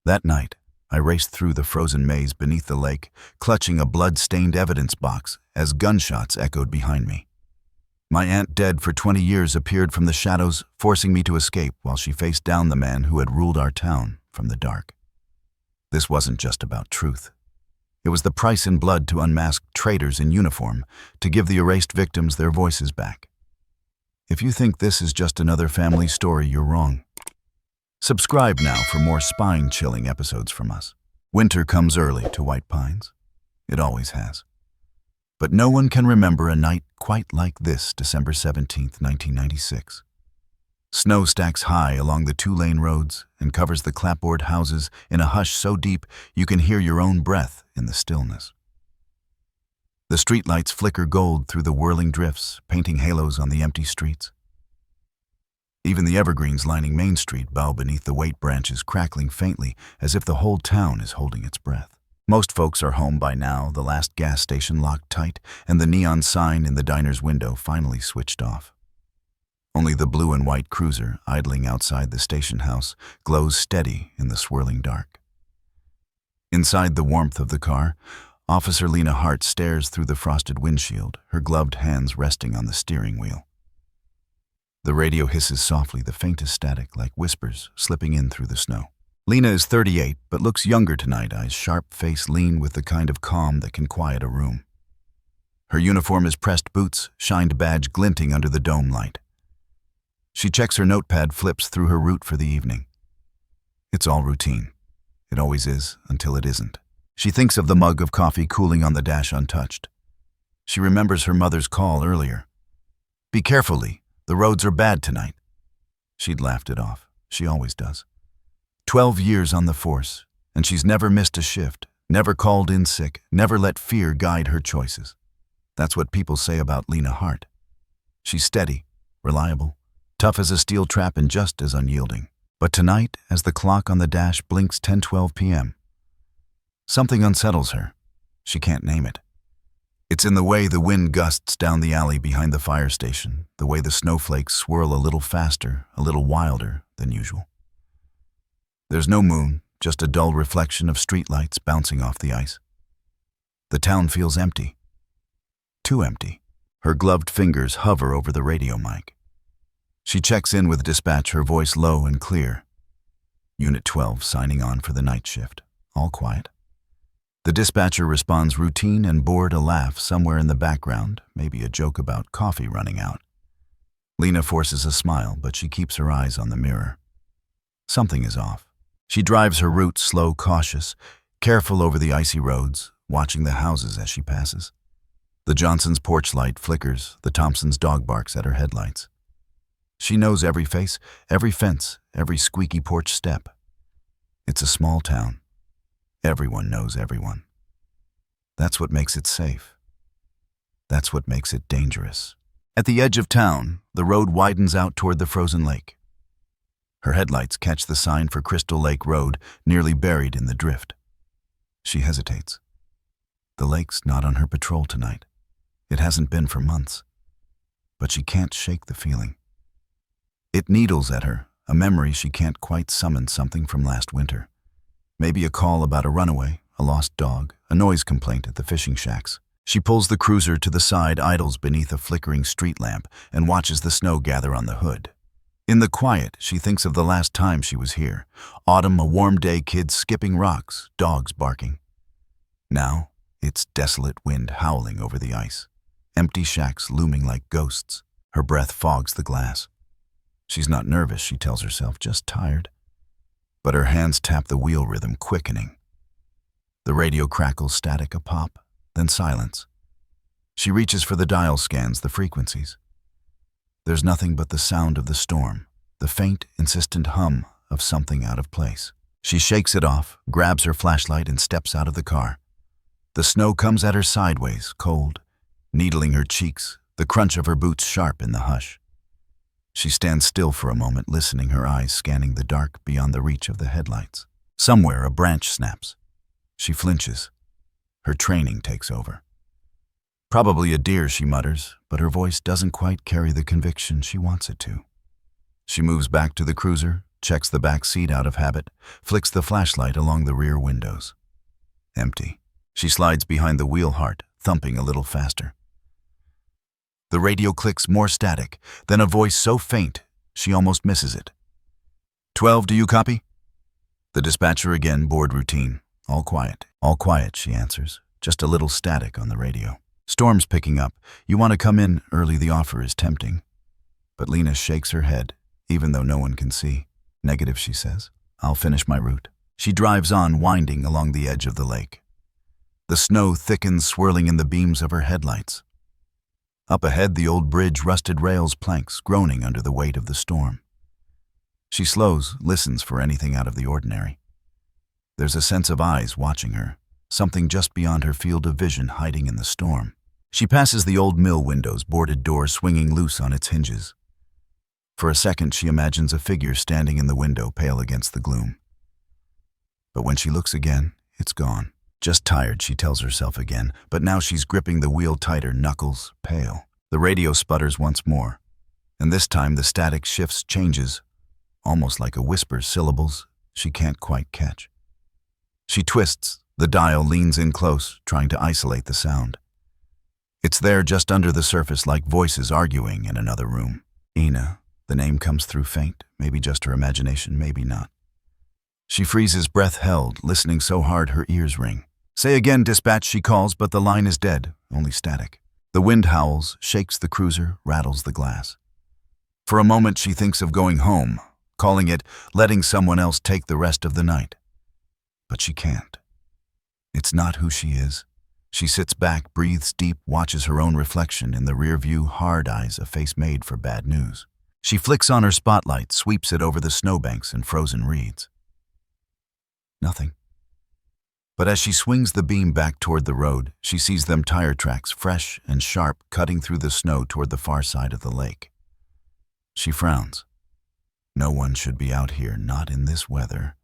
That night, I raced through the frozen maze beneath the lake, clutching a blood-stained evidence box as gunshots echoed behind me. My aunt, dead for 20 years, appeared from the shadows, forcing me to escape while she faced down the man who had ruled our town from the dark. This wasn't just about truth. It was the price in blood to unmask traitors in uniform, to give the erased victims their voices back. If you think this is just another family story, you're wrong. Subscribe now for more spine-chilling episodes from us. Winter comes early to White Pines. It always has. But no one can remember a night quite like this December 17th, 1996. Snow stacks high along the two-lane roads and covers the clapboard houses in a hush so deep you can hear your own breath in the stillness. The streetlights flicker gold through the whirling drifts, painting halos on the empty streets. Even the evergreens lining Main Street bow beneath the weight branches, crackling faintly as if the whole town is holding its breath. Most folks are home by now, the last gas station locked tight, and the neon sign in the diner's window finally switched off. Only the blue and white cruiser, idling outside the station house, glows steady in the swirling dark. Inside the warmth of the car, Officer Lena Hart stares through the frosted windshield, her gloved hands resting on the steering wheel. The radio hisses softly, the faintest static, like whispers slipping in through the snow. Lena is 38, but looks younger tonight, eyes sharp, face lean with the kind of calm that can quiet a room. Her uniform is pressed boots, shined badge glinting under the dome light. She checks her notepad, flips through her route for the evening. It's all routine. It always is, until it isn't. She thinks of the mug of coffee cooling on the dash untouched. She remembers her mother's call earlier. "Be careful, Lee. The roads are bad tonight." She'd laughed it off. She always does. 12 years on the force, and she's never missed a shift, never called in sick, never let fear guide her choices. That's what people say about Lena Hart. She's steady, reliable, tough as a steel trap, and just as unyielding. But tonight, as the clock on the dash blinks 10:12 p.m., something unsettles her. She can't name it. It's in the way the wind gusts down the alley behind the fire station, the way the snowflakes swirl a little faster, a little wilder than usual. There's no moon, just a dull reflection of streetlights bouncing off the ice. The town feels empty. Too empty. Her gloved fingers hover over the radio mic. She checks in with dispatch, her voice low and clear. Unit 12 signing on for the night shift. All quiet. The dispatcher responds routine and bored, a laugh somewhere in the background, maybe a joke about coffee running out. Lena forces a smile, but she keeps her eyes on the mirror. Something is off. She drives her route slow, cautious, careful over the icy roads, watching the houses as she passes. The Johnsons' porch light flickers, the Thompsons' dog barks at her headlights. She knows every face, every fence, every squeaky porch step. It's a small town. Everyone knows everyone. That's what makes it safe. That's what makes it dangerous. At the edge of town, the road widens out toward the frozen lake. Her headlights catch the sign for Crystal Lake Road, nearly buried in the drift. She hesitates. The lake's not on her patrol tonight. It hasn't been for months. But she can't shake the feeling. It needles at her, a memory she can't quite summon, something from last winter. Maybe a call about a runaway, a lost dog, a noise complaint at the fishing shacks. She pulls the cruiser to the side, idles beneath a flickering street lamp, and watches the snow gather on the hood. In the quiet, she thinks of the last time she was here. Autumn, a warm day, kids skipping rocks, dogs barking. Now, it's desolate wind howling over the ice. Empty shacks looming like ghosts. Her breath fogs the glass. She's not nervous, she tells herself, just tired. But her hands tap the wheel rhythm, quickening. The radio crackles, static, a pop, then silence. She reaches for the dial, scans the frequencies. There's nothing but the sound of the storm, the faint, insistent hum of something out of place. She shakes it off, grabs her flashlight, and steps out of the car. The snow comes at her sideways, cold, needling her cheeks, the crunch of her boots sharp in the hush. She stands still for a moment, listening, her eyes scanning the dark beyond the reach of the headlights. Somewhere a branch snaps. She flinches. Her training takes over. "Probably a deer," she mutters, but her voice doesn't quite carry the conviction she wants it to. She moves back to the cruiser, checks the back seat out of habit, flicks the flashlight along the rear windows. Empty. She slides behind the wheel, heart thumping a little faster. The radio clicks, more static, then a voice so faint she almost misses it. 12, do you copy? The dispatcher again, board routine. All quiet, she answers. Just a little static on the radio. Storm's picking up. You want to come in early, the offer is tempting. But Lena shakes her head, even though no one can see. Negative, she says. I'll finish my route. She drives on, winding along the edge of the lake. The snow thickens, swirling in the beams of her headlights. Up ahead, the old bridge, rusted rails, planks, groaning under the weight of the storm. She slows, listens for anything out of the ordinary. There's a sense of eyes watching her, something just beyond her field of vision hiding in the storm. She passes the old mill windows, boarded door swinging loose on its hinges. For a second, she imagines a figure standing in the window, pale against the gloom. But when she looks again, it's gone. Just tired, she tells herself again, but now she's gripping the wheel tighter, knuckles pale. The radio sputters once more, and this time the static shifts, changes, almost like a whisper, syllables she can't quite catch. She twists, the dial leans in close, trying to isolate the sound. It's there just under the surface, like voices arguing in another room. Ina, the name comes through faint, maybe just her imagination, maybe not. She freezes, breath held, listening so hard her ears ring. Say again, dispatch, she calls, but the line is dead, only static. The wind howls, shakes the cruiser, rattles the glass. For a moment she thinks of going home, calling it, letting someone else take the rest of the night. But she can't. It's not who she is. She sits back, breathes deep, watches her own reflection in the rear view, hard eyes, a face made for bad news. She flicks on her spotlight, sweeps it over the snowbanks and frozen reeds. Nothing. But as she swings the beam back toward the road, she sees them tire tracks, fresh and sharp, cutting through the snow toward the far side of the lake. She frowns. No one should be out here, not in this weather,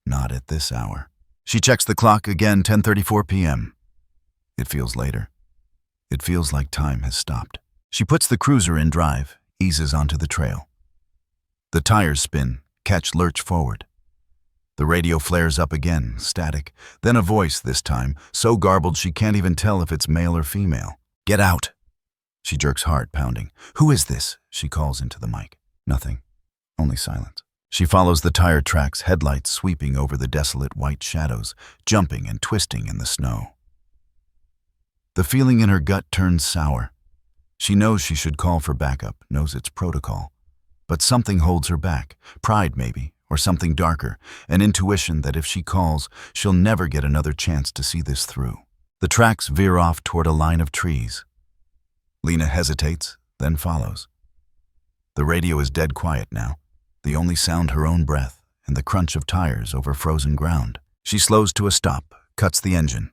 not at this hour. She checks the clock again, 10:34 p.m. It feels later. It feels like time has stopped. She puts the cruiser in drive, eases onto the trail. The tires spin, catch, lurch forward. The radio flares up again, static, then a voice this time, so garbled she can't even tell if it's male or female. Get out! She jerks, heart pounding. Who is this? She calls into the mic. Nothing. Only silence. She follows the tire tracks, headlights sweeping over the desolate white shadows, jumping and twisting in the snow. The feeling in her gut turns sour. She knows she should call for backup, knows it's protocol. But something holds her back. Pride, maybe, or something darker, an intuition that if she calls, she'll never get another chance to see this through. The tracks veer off toward a line of trees. Lena hesitates, then follows. The radio is dead quiet now, the only sound her own breath and the crunch of tires over frozen ground. She slows to a stop, cuts the engine.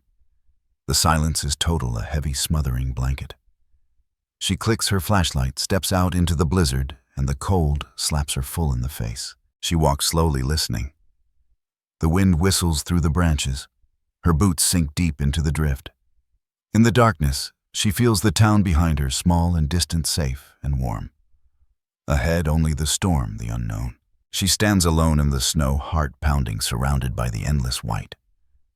The silence is total, a heavy, smothering blanket. She clicks her flashlight, steps out into the blizzard, and the cold slaps her full in the face. She walks slowly, listening. The wind whistles through the branches. Her boots sink deep into the drift. In the darkness, she feels the town behind her, small and distant, safe and warm. Ahead, only the storm, the unknown. She stands alone in the snow, heart pounding, surrounded by the endless white.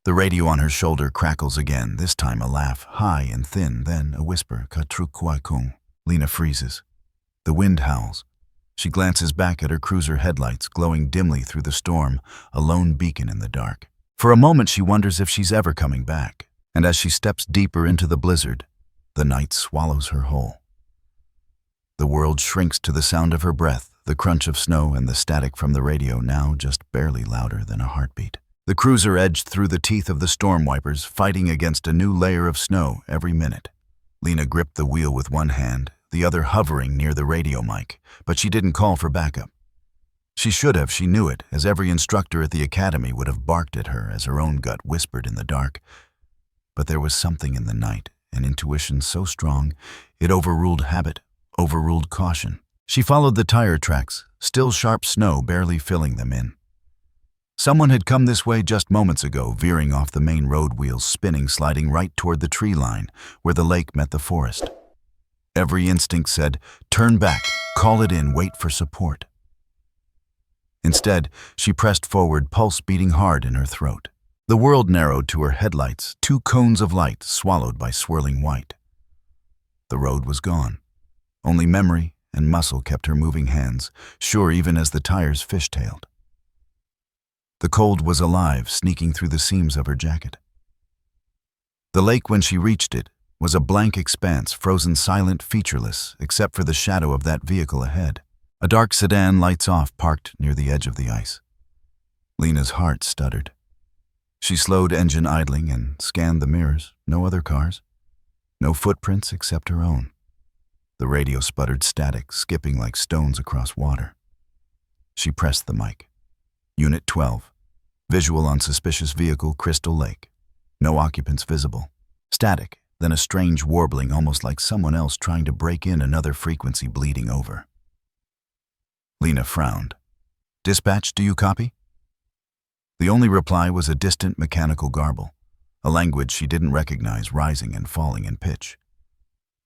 The radio on her shoulder crackles again, this time a laugh, high and thin, then a whisper, "Katrukwakung." Lena freezes. The wind howls. She glances back at her cruiser headlights, glowing dimly through the storm, a lone beacon in the dark. For a moment she wonders if she's ever coming back, and as she steps deeper into the blizzard, the night swallows her whole. The world shrinks to the sound of her breath, the crunch of snow and the static from the radio, now just barely louder than a heartbeat. The cruiser edged through the teeth of the storm wipers, fighting against a new layer of snow every minute. Lena gripped the wheel with one hand, the other hovering near the radio mic, but she didn't call for backup. She should have, she knew it, as every instructor at the academy would have barked at her as her own gut whispered in the dark. But there was something in the night, an intuition so strong, it overruled habit, overruled caution. She followed the tire tracks, still sharp snow barely filling them in. Someone had come this way just moments ago, veering off the main road, wheels spinning, sliding right toward the tree line, where the lake met the forest. Every instinct said, turn back, call it in, wait for support. Instead, she pressed forward, pulse beating hard in her throat. The world narrowed to her headlights, two cones of light swallowed by swirling white. The road was gone. Only memory and muscle kept her moving hands, sure even as the tires fishtailed. The cold was alive, sneaking through the seams of her jacket. The lake, when she reached it, was a blank expanse, frozen silent, featureless, except for the shadow of that vehicle ahead. A dark sedan, lights off, parked near the edge of the ice. Lena's heart stuttered. She slowed, engine idling, and scanned the mirrors. No other cars. No footprints except her own. The radio sputtered static, skipping like stones across water. She pressed the mic. Unit 12. Visual on suspicious vehicle, Crystal Lake. No occupants visible. Static, then a strange warbling, almost like someone else trying to break in, another frequency bleeding over. Lena frowned. Dispatch, do you copy? The only reply was a distant mechanical garble, a language she didn't recognize, rising and falling in pitch,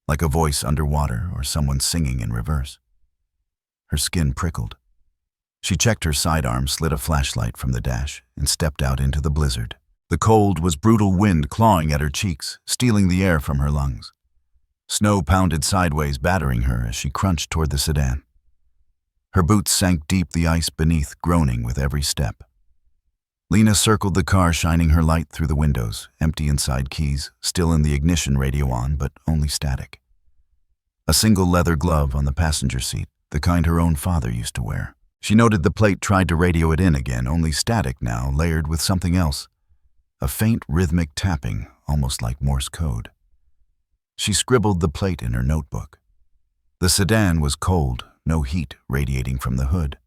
like a voice underwater or someone singing in reverse. Her skin prickled. She checked her sidearm, slid a flashlight from the dash, and stepped out into the blizzard. The cold was brutal wind clawing at her cheeks, stealing the air from her lungs. Snow pounded sideways, battering her as she crunched toward the sedan. Her boots sank deep, the ice beneath groaning with every step. Lena circled the car, shining her light through the windows, empty inside, keys still in the ignition, radio on, but only static. A single leather glove on the passenger seat, the kind her own father used to wear. She noted the plate, tried to radio it in again, only static now, layered with something else. A faint rhythmic tapping, almost like Morse code. She scribbled the plate in her notebook. The sedan was cold, no heat radiating from the hood.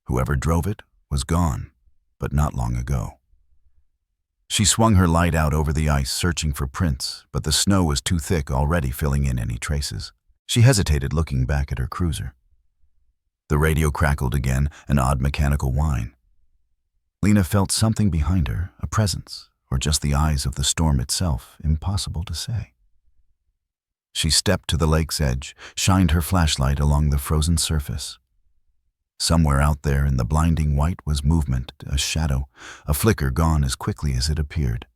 Whoever drove it was gone, but not long ago. She swung her light out over the ice, searching for prints, but the snow was too thick, already filling in any traces. She hesitated, looking back at her cruiser. The radio crackled again, an odd mechanical whine. Lena felt something behind her, a presence, or just the eyes of the storm itself, impossible to say. She stepped to the lake's edge, shined her flashlight along the frozen surface. Somewhere out there in the blinding white was movement, a shadow, a flicker gone as quickly as it appeared.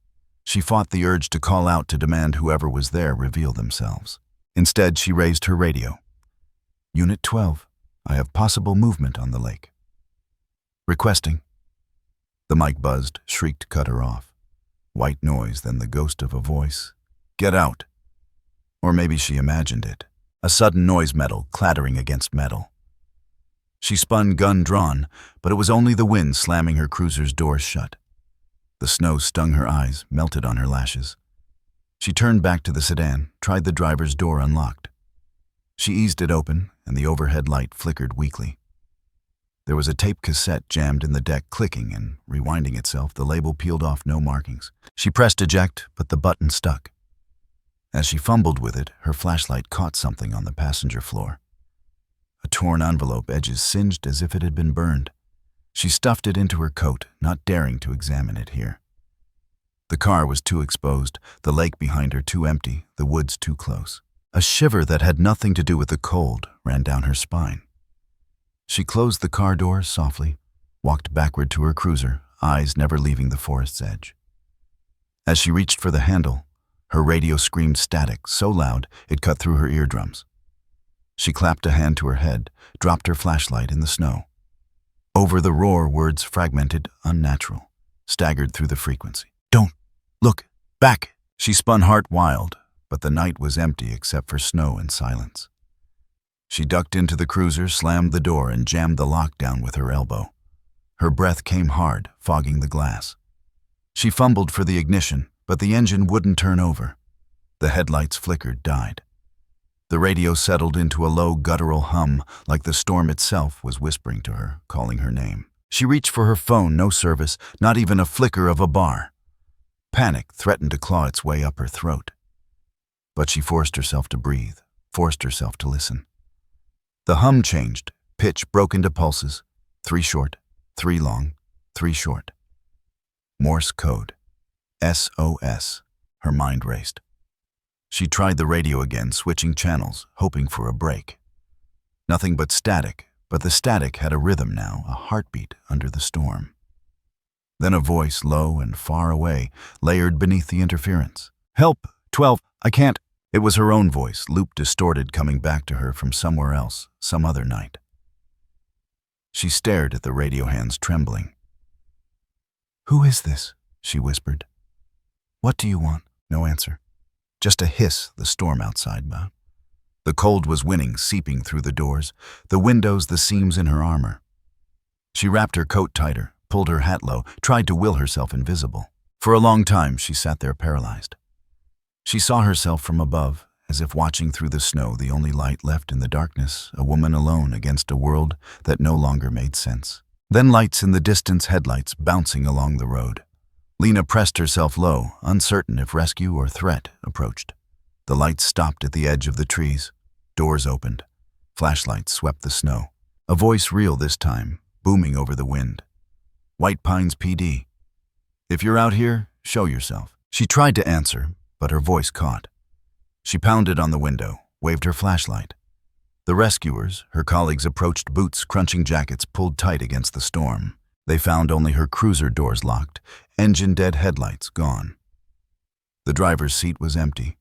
She fought the urge to call out, to demand whoever was there reveal themselves. Instead, she raised her radio. Unit 12, I have possible movement on the lake. Requesting. The mic buzzed, shrieked, cut her off. White noise, then the ghost of a voice. Get out. Or maybe she imagined it. A sudden noise, metal clattering against metal. She spun, gun drawn, but it was only the wind slamming her cruiser's doors shut. The snow stung her eyes, melted on her lashes. She turned back to the sedan, tried the driver's door unlocked. She eased it open, and the overhead light flickered weakly. There was a tape cassette jammed in the deck, clicking and rewinding itself, the label peeled off, no markings. She pressed eject, but the button stuck. As she fumbled with it, her flashlight caught something on the passenger floor. A torn envelope, edges singed as if it had been burned. She stuffed it into her coat, not daring to examine it here. The car was too exposed, the lake behind her too empty, the woods too close. A shiver that had nothing to do with the cold ran down her spine. She closed the car door softly, walked backward to her cruiser, eyes never leaving the forest's edge. As she reached for the handle, her radio screamed static, so loud it cut through her eardrums. She clapped a hand to her head, dropped her flashlight in the snow. Over the roar, words fragmented, unnatural, staggered through the frequency. Don't look back! She spun, heart wild, but the night was empty except for snow and silence. She ducked into the cruiser, slammed the door, and jammed the lock down with her elbow. Her breath came hard, fogging the glass. She fumbled for the ignition, but the engine wouldn't turn over. The headlights flickered, died. The radio settled into a low, guttural hum, like the storm itself was whispering to her, calling her name. She reached for her phone, no service, not even a flicker of a bar. Panic threatened to claw its way up her throat. But she forced herself to breathe, forced herself to listen. The hum changed, pitch broke into pulses, 3 short, 3 long, 3 short. Morse code. SOS. Her mind raced. She tried the radio again, switching channels, hoping for a break. Nothing but static, but the static had a rhythm now, a heartbeat under the storm. Then a voice, low and far away, layered beneath the interference. "Help! 12! I can't!" It was her own voice, loop distorted, coming back to her from somewhere else, some other night. She stared at the radio hands, trembling. "Who is this?" she whispered. "What do you want?" No answer. Just a hiss, the storm outside. The cold was winning, seeping through the doors, the windows, the seams in her armor. She wrapped her coat tighter, pulled her hat low, tried to will herself invisible. For a long time, she sat there paralyzed. She saw herself from above, as if watching through the snow, the only light left in the darkness, a woman alone against a world that no longer made sense. Then lights in the distance, headlights bouncing along the road. Lena pressed herself low, uncertain if rescue or threat approached. The lights stopped at the edge of the trees. Doors opened. Flashlights swept the snow. A voice, real this time, booming over the wind. "White Pines PD. If you're out here, show yourself." She tried to answer, but her voice caught. She pounded on the window, waved her flashlight. The rescuers, her colleagues, approached, boots crunching, jackets pulled tight against the storm. They found only her cruiser doors locked, engine dead, headlights gone. The driver's seat was empty.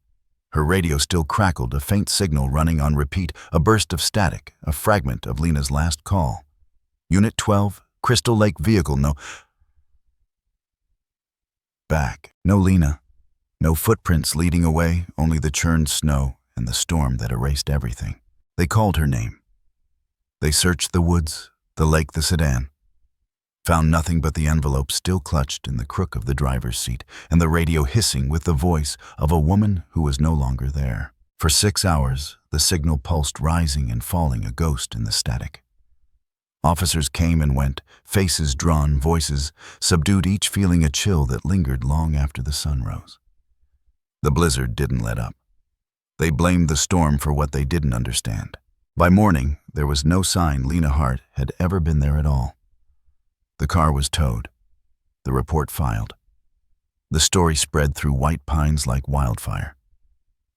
Her radio still crackled, a faint signal running on repeat, a burst of static, a fragment of Lena's last call. "Unit 12, Crystal Lake vehicle, no..." Back. No Lena. No footprints leading away, only the churned snow and the storm that erased everything. They called her name. They searched the woods, the lake, the sedan. Found nothing but the envelope still clutched in the crook of the driver's seat, and the radio hissing with the voice of a woman who was no longer there. For 6 hours, the signal pulsed, rising and falling, a ghost in the static. Officers came and went, faces drawn, voices subdued, each feeling a chill that lingered long after the sun rose. The blizzard didn't let up. They blamed the storm for what they didn't understand. By morning, there was no sign Lena Hart had ever been there at all. The car was towed. The report filed. The story spread through White Pines like wildfire.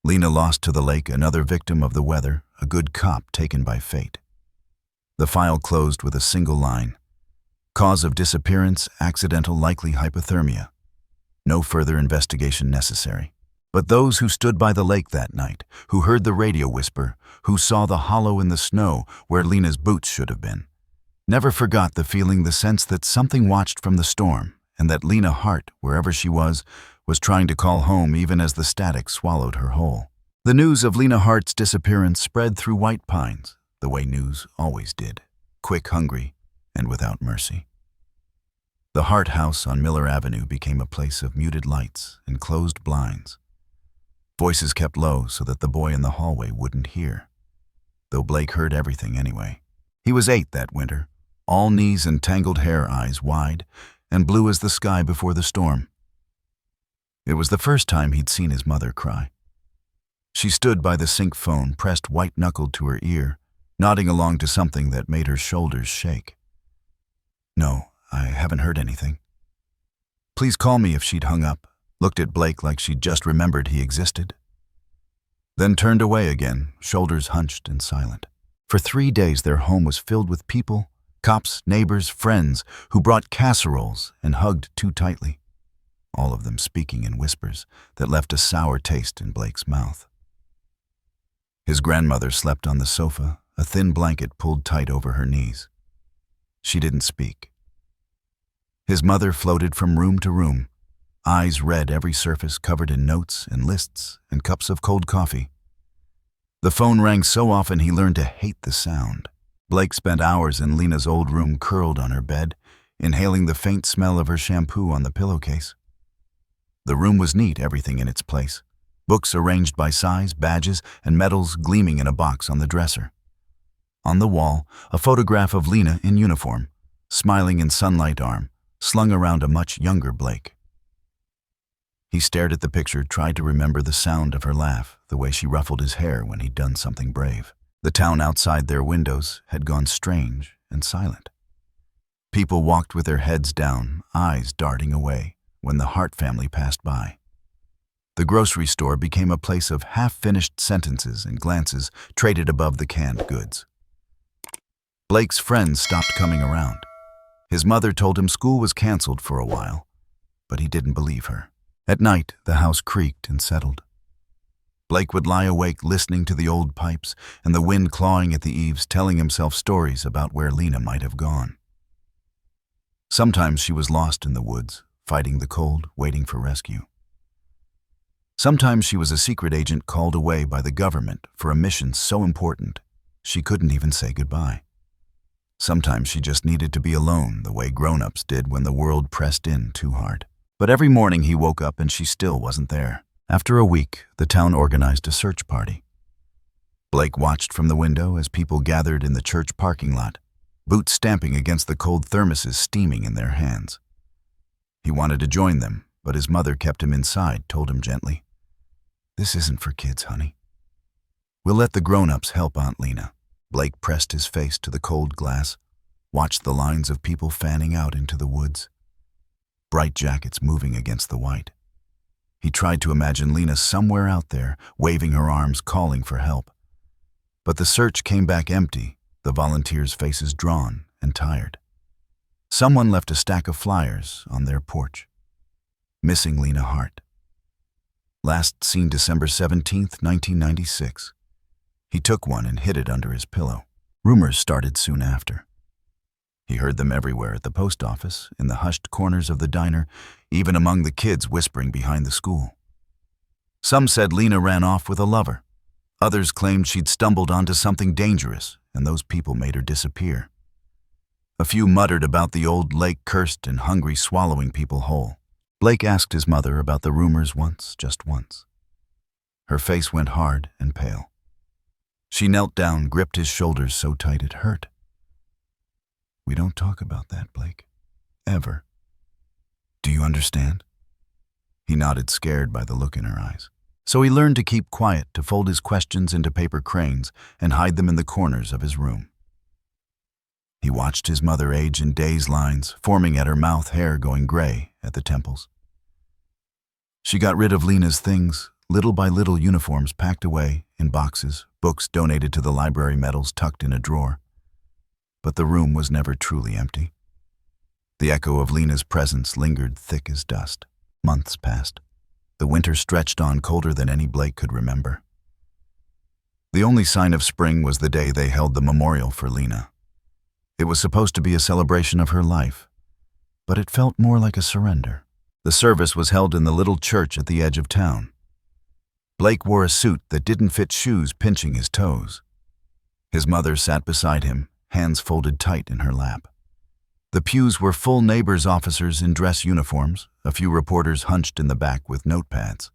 Lena lost to the lake, another victim of the weather, a good cop taken by fate. The file closed with a single line. Cause of disappearance, accidental, likely hypothermia. No further investigation necessary. But those who stood by the lake that night, who heard the radio whisper, who saw the hollow in the snow where Lena's boots should have been, never forgot the feeling, the sense that something watched from the storm, and that Lena Hart, wherever she was trying to call home even as the static swallowed her whole. The news of Lena Hart's disappearance spread through White Pines, the way news always did, quick, hungry, and without mercy. The Hart house on Miller Avenue became a place of muted lights and closed blinds. Voices kept low so that the boy in the hallway wouldn't hear, though Blake heard everything anyway. He was 8 that winter, all knees and tangled hair, eyes wide and blue as the sky before the storm. It was the first time he'd seen his mother cry. She stood by the sink phone, pressed white-knuckled to her ear, nodding along to something that made her shoulders shake. "No, I haven't heard anything." "Please call me," if she'd hung up, looked at Blake like she'd just remembered he existed. Then turned away again, shoulders hunched and silent. For 3 days their home was filled with people, cops, neighbors, friends, who brought casseroles and hugged too tightly, all of them speaking in whispers that left a sour taste in Blake's mouth. His grandmother slept on the sofa, a thin blanket pulled tight over her knees. She didn't speak. His mother floated from room to room, eyes red, every surface covered in notes and lists and cups of cold coffee. The phone rang so often he learned to hate the sound. Blake spent hours in Lena's old room, curled on her bed, inhaling the faint smell of her shampoo on the pillowcase. The room was neat, everything in its place. Books arranged by size, badges, and medals gleaming in a box on the dresser. On the wall, a photograph of Lena in uniform, smiling in sunlight arm, slung around a much younger Blake. He stared at the picture, tried to remember the sound of her laugh, the way she ruffled his hair when he'd done something brave. The town outside their windows had gone strange and silent. People walked with their heads down, eyes darting away, when the Hart family passed by. The grocery store became a place of half-finished sentences and glances traded above the canned goods. Blake's friends stopped coming around. His mother told him school was canceled for a while, but he didn't believe her. At night, the house creaked and settled. Blake would lie awake listening to the old pipes and the wind clawing at the eaves, telling himself stories about where Lena might have gone. Sometimes she was lost in the woods, fighting the cold, waiting for rescue. Sometimes she was a secret agent called away by the government for a mission so important she couldn't even say goodbye. Sometimes she just needed to be alone, the way grown-ups did when the world pressed in too hard. But every morning he woke up and she still wasn't there. After a week, the town organized a search party. Blake watched from the window as people gathered in the church parking lot, boots stamping against the cold thermoses steaming in their hands. He wanted to join them, but his mother kept him inside, told him gently, "This isn't for kids, honey. We'll let the grown-ups help Aunt Lena." Blake pressed his face to the cold glass, watched the lines of people fanning out into the woods, bright jackets moving against the white. He tried to imagine Lena somewhere out there, waving her arms, calling for help. But the search came back empty, the volunteers' faces drawn and tired. Someone left a stack of flyers on their porch. Missing Lena Hart. Last seen December 17th, 1996. He took one and hid it under his pillow. Rumors started soon after. He heard them everywhere, at the post office, in the hushed corners of the diner, even among the kids whispering behind the school. Some said Lena ran off with a lover. Others claimed she'd stumbled onto something dangerous, and those people made her disappear. A few muttered about the old lake cursed and hungry, swallowing people whole. Blake asked his mother about the rumors once, just once. Her face went hard and pale. She knelt down, gripped his shoulders so tight it hurt. "We don't talk about that, Blake. Ever. Do you understand?" He nodded, scared by the look in her eyes. So he learned to keep quiet, to fold his questions into paper cranes and hide them in the corners of his room. He watched his mother age in days lines, forming at her mouth, hair going gray at the temples. She got rid of Lena's things, little by little, uniforms packed away in boxes, books donated to the library, medals tucked in a drawer. But the room was never truly empty. The echo of Lena's presence lingered thick as dust. Months passed. The winter stretched on, colder than any Blake could remember. The only sign of spring was the day they held the memorial for Lena. It was supposed to be a celebration of her life, but it felt more like a surrender. The service was held in the little church at the edge of town. Blake wore a suit that didn't fit, shoes pinching his toes. His mother sat beside him, hands folded tight in her lap. The pews were full, neighbors, officers in dress uniforms, a few reporters hunched in the back with notepads.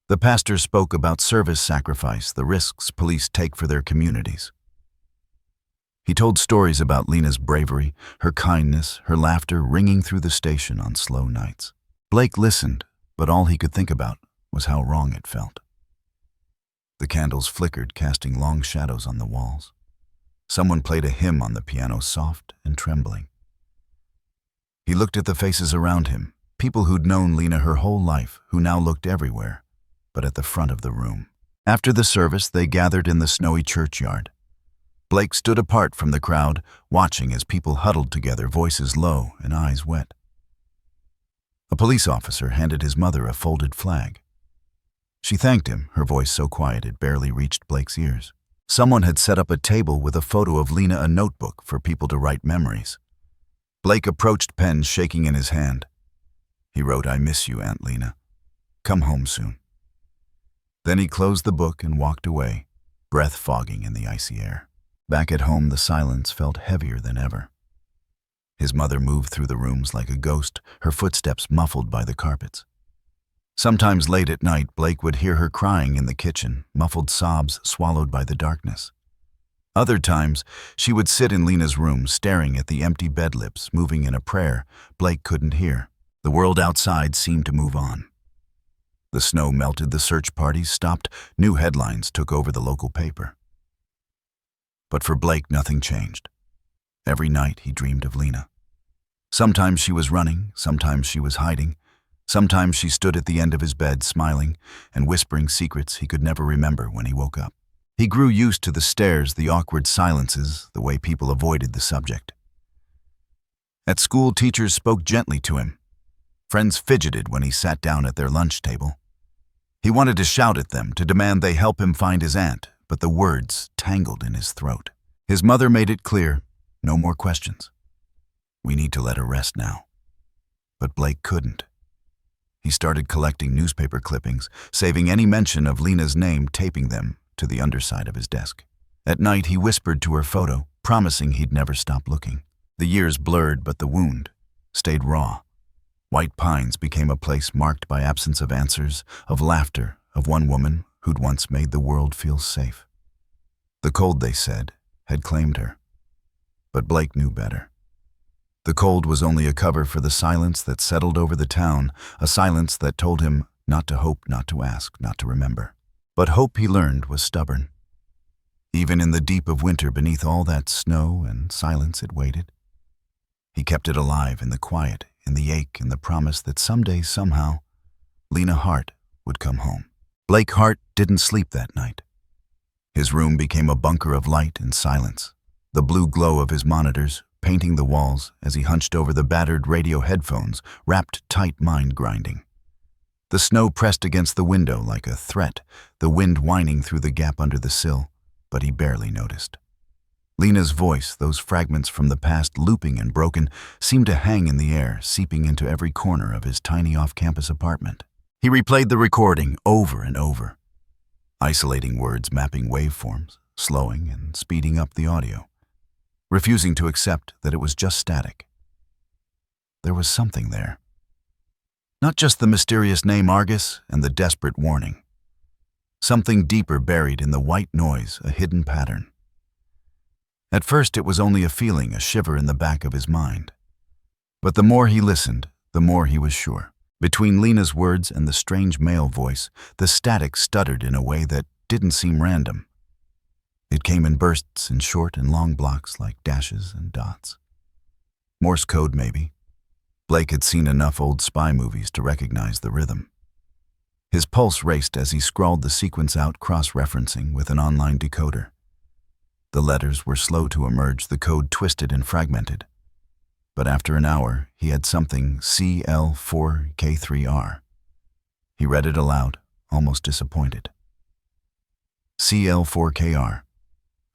The pastor spoke about service sacrifice, the risks police take for their communities. He told stories about Lena's bravery, her kindness, her laughter ringing through the station on slow nights. Blake listened, but all he could think about was how wrong it felt. The candles flickered, casting long shadows on the walls. Someone played a hymn on the piano, soft and trembling. He looked at the faces around him, people who'd known Lena her whole life, who now looked everywhere, but at the front of the room. After the service, they gathered in the snowy churchyard. Blake stood apart from the crowd, watching as people huddled together, voices low and eyes wet. A police officer handed his mother a folded flag. She thanked him, her voice so quiet it barely reached Blake's ears. Someone had set up a table with a photo of Lena, a notebook for people to write memories. Blake approached, pen shaking in his hand. He wrote, "I miss you, Aunt Lena. Come home soon." Then he closed the book and walked away, breath fogging in the icy air. Back at home, the silence felt heavier than ever. His mother moved through the rooms like a ghost, her footsteps muffled by the carpets. Sometimes late at night, Blake would hear her crying in the kitchen, muffled sobs swallowed by the darkness. Other times, she would sit in Lena's room, staring at the empty bed, lips moving in a prayer Blake couldn't hear. The world outside seemed to move on. The snow melted, the search parties stopped, new headlines took over the local paper. But for Blake, nothing changed. Every night he dreamed of Lena. Sometimes she was running, sometimes she was hiding, sometimes she stood at the end of his bed, smiling and whispering secrets he could never remember when he woke up. He grew used to the stares, the awkward silences, the way people avoided the subject. At school, teachers spoke gently to him. Friends fidgeted when he sat down at their lunch table. He wanted to shout at them, to demand they help him find his aunt, but the words tangled in his throat. His mother made it clear, no more questions. We need to let her rest now. But Blake couldn't. He started collecting newspaper clippings, saving any mention of Lena's name, taping them to the underside of his desk. At night, he whispered to her photo, promising he'd never stop looking. The years blurred, but the wound stayed raw. White Pines became a place marked by absence of answers, of laughter, of one woman who'd once made the world feel safe. The cold, they said, had claimed her. But Blake knew better. The cold was only a cover for the silence that settled over the town, a silence that told him not to hope, not to ask, not to remember. But hope, he learned, was stubborn. Even in the deep of winter, beneath all that snow and silence, it waited. He kept it alive in the quiet, in the ache, in the promise that someday, somehow, Lena Hart would come home. Blake Hart didn't sleep that night. His room became a bunker of light and silence, the blue glow of his monitors painting the walls as he hunched over the battered radio headphones, wrapped tight, mind grinding. The snow pressed against the window like a threat, the wind whining through the gap under the sill, but he barely noticed. Lena's voice, those fragments from the past looping and broken, seemed to hang in the air, seeping into every corner of his tiny off-campus apartment. He replayed the recording over and over, isolating words, mapping waveforms, slowing and speeding up the audio, refusing to accept that it was just static. There was something there. Not just the mysterious name Argus and the desperate warning. Something deeper buried in the white noise, a hidden pattern. At first it was only a feeling, a shiver in the back of his mind. But the more he listened, the more he was sure. Between Lena's words and the strange male voice, the static stuttered in a way that didn't seem random. It came in bursts, in short and long blocks like dashes and dots. Morse code, maybe. Blake had seen enough old spy movies to recognize the rhythm. His pulse raced as he scrawled the sequence out, cross-referencing with an online decoder. The letters were slow to emerge, the code twisted and fragmented. But after an hour, he had something CL4K3R. He read it aloud, almost disappointed. CL4KR.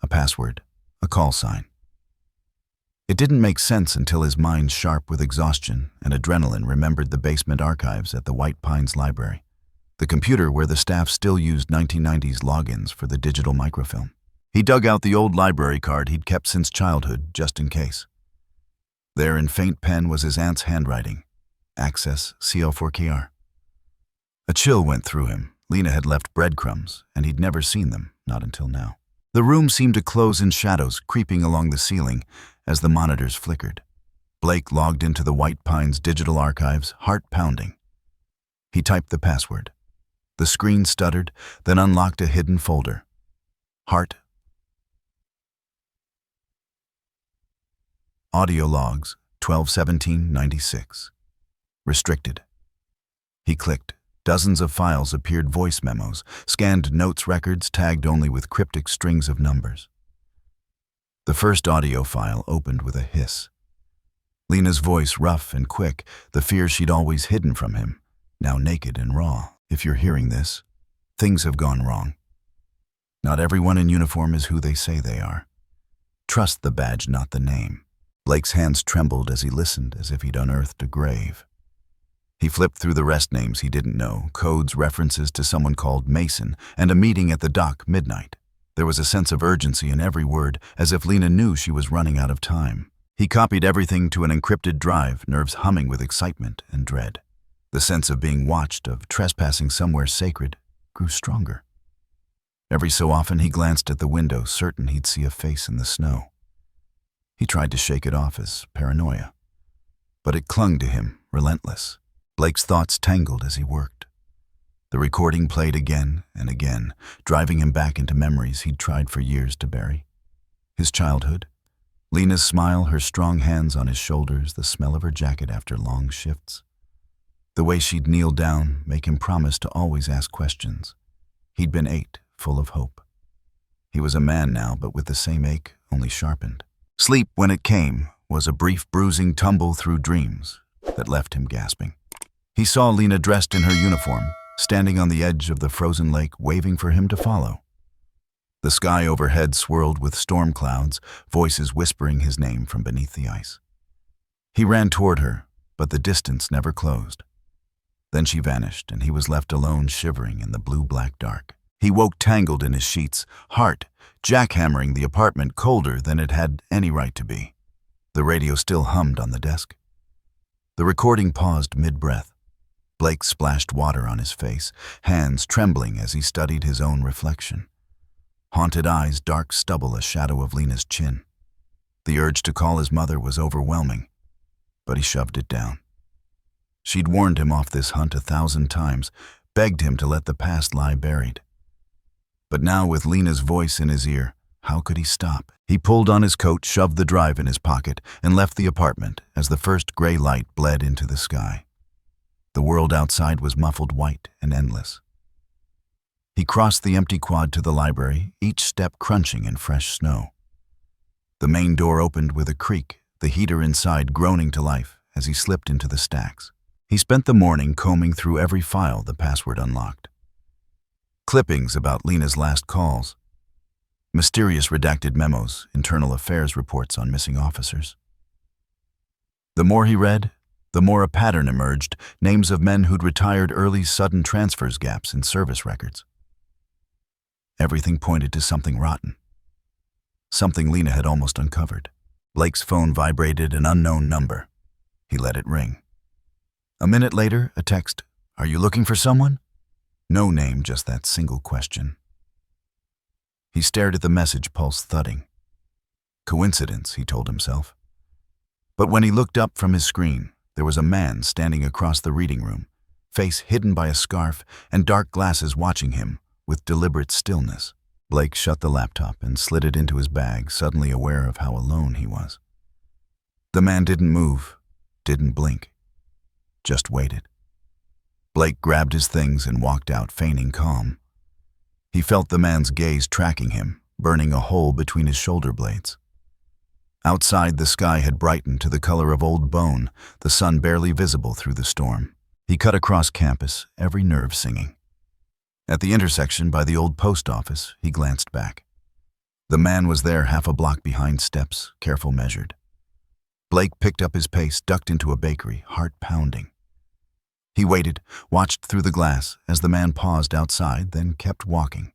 A password, a call sign. It didn't make sense until his mind, sharp with exhaustion and adrenaline, remembered the basement archives at the White Pines Library, the computer where the staff still used 1990s logins for the digital microfilm. He dug out the old library card he'd kept since childhood, just in case. There in faint pen was his aunt's handwriting, access CL4KR. A chill went through him. Lena had left breadcrumbs, and he'd never seen them, not until now. The room seemed to close in shadows, creeping along the ceiling as the monitors flickered. Blake logged into the White Pines digital archives, heart pounding. He typed the password. The screen stuttered, then unlocked a hidden folder. Hart. Audio logs, 12/17/96. Restricted. He clicked. Dozens of files appeared, voice memos, scanned notes records tagged only with cryptic strings of numbers. The first audio file opened with a hiss. Lena's voice, rough and quick, the fear she'd always hidden from him, now naked and raw. If you're hearing this, things have gone wrong. Not everyone in uniform is who they say they are. Trust the badge, not the name. Blake's hands trembled as he listened, as if he'd unearthed a grave. He flipped through the rest names he didn't know, codes, references to someone called Mason, and a meeting at the dock midnight. There was a sense of urgency in every word, as if Lena knew she was running out of time. He copied everything to an encrypted drive, nerves humming with excitement and dread. The sense of being watched, of trespassing somewhere sacred, grew stronger. Every so often he glanced at the window, certain he'd see a face in the snow. He tried to shake it off as paranoia, but it clung to him, relentless. Blake's thoughts tangled as he worked. The recording played again and again, driving him back into memories he'd tried for years to bury. His childhood, Lena's smile, her strong hands on his shoulders, the smell of her jacket after long shifts. The way she'd kneel down, make him promise to always ask questions. He'd been 8, full of hope. He was a man now, but with the same ache, only sharpened. Sleep, when it came, was a brief bruising tumble through dreams that left him gasping. He saw Lena dressed in her uniform, standing on the edge of the frozen lake, waving for him to follow. The sky overhead swirled with storm clouds, voices whispering his name from beneath the ice. He ran toward her, but the distance never closed. Then she vanished, and he was left alone, shivering in the blue-black dark. He woke tangled in his sheets, heart jackhammering the apartment colder than it had any right to be. The radio still hummed on the desk. The recording paused mid-breath. Blake splashed water on his face, hands trembling as he studied his own reflection. Haunted eyes, dark stubble, a shadow of Lena's chin. The urge to call his mother was overwhelming, but he shoved it down. She'd warned him off this hunt 1,000 times, begged him to let the past lie buried. But now, with Lena's voice in his ear, how could he stop? He pulled on his coat, shoved the drive in his pocket, and left the apartment as the first gray light bled into the sky. The world outside was muffled white and endless. He crossed the empty quad to the library, each step crunching in fresh snow. The main door opened with a creak, the heater inside groaning to life as he slipped into the stacks. He spent the morning combing through every file the password unlocked. Clippings about Lena's last calls. Mysterious redacted memos, internal affairs reports on missing officers. The more he read, the more a pattern emerged, names of men who'd retired early, sudden transfers, gaps in service records. Everything pointed to something rotten. Something Lena had almost uncovered. Blake's phone vibrated, an unknown number. He let it ring. A minute later, a text, "Are you looking for someone?" No name, just that single question. He stared at the message, pulse thudding. Coincidence, he told himself. But when he looked up from his screen, there was a man standing across the reading room, face hidden by a scarf and dark glasses, watching him with deliberate stillness. Blake shut the laptop and slid it into his bag, suddenly aware of how alone he was. The man didn't move, didn't blink, just waited. Blake grabbed his things and walked out, feigning calm. He felt the man's gaze tracking him, burning a hole between his shoulder blades. Outside, the sky had brightened to the color of old bone, the sun barely visible through the storm. He cut across campus, every nerve singing. At the intersection by the old post office, he glanced back. The man was there, half a block behind, steps, careful, measured. Blake picked up his pace, ducked into a bakery, heart pounding. He waited, watched through the glass as the man paused outside, then kept walking,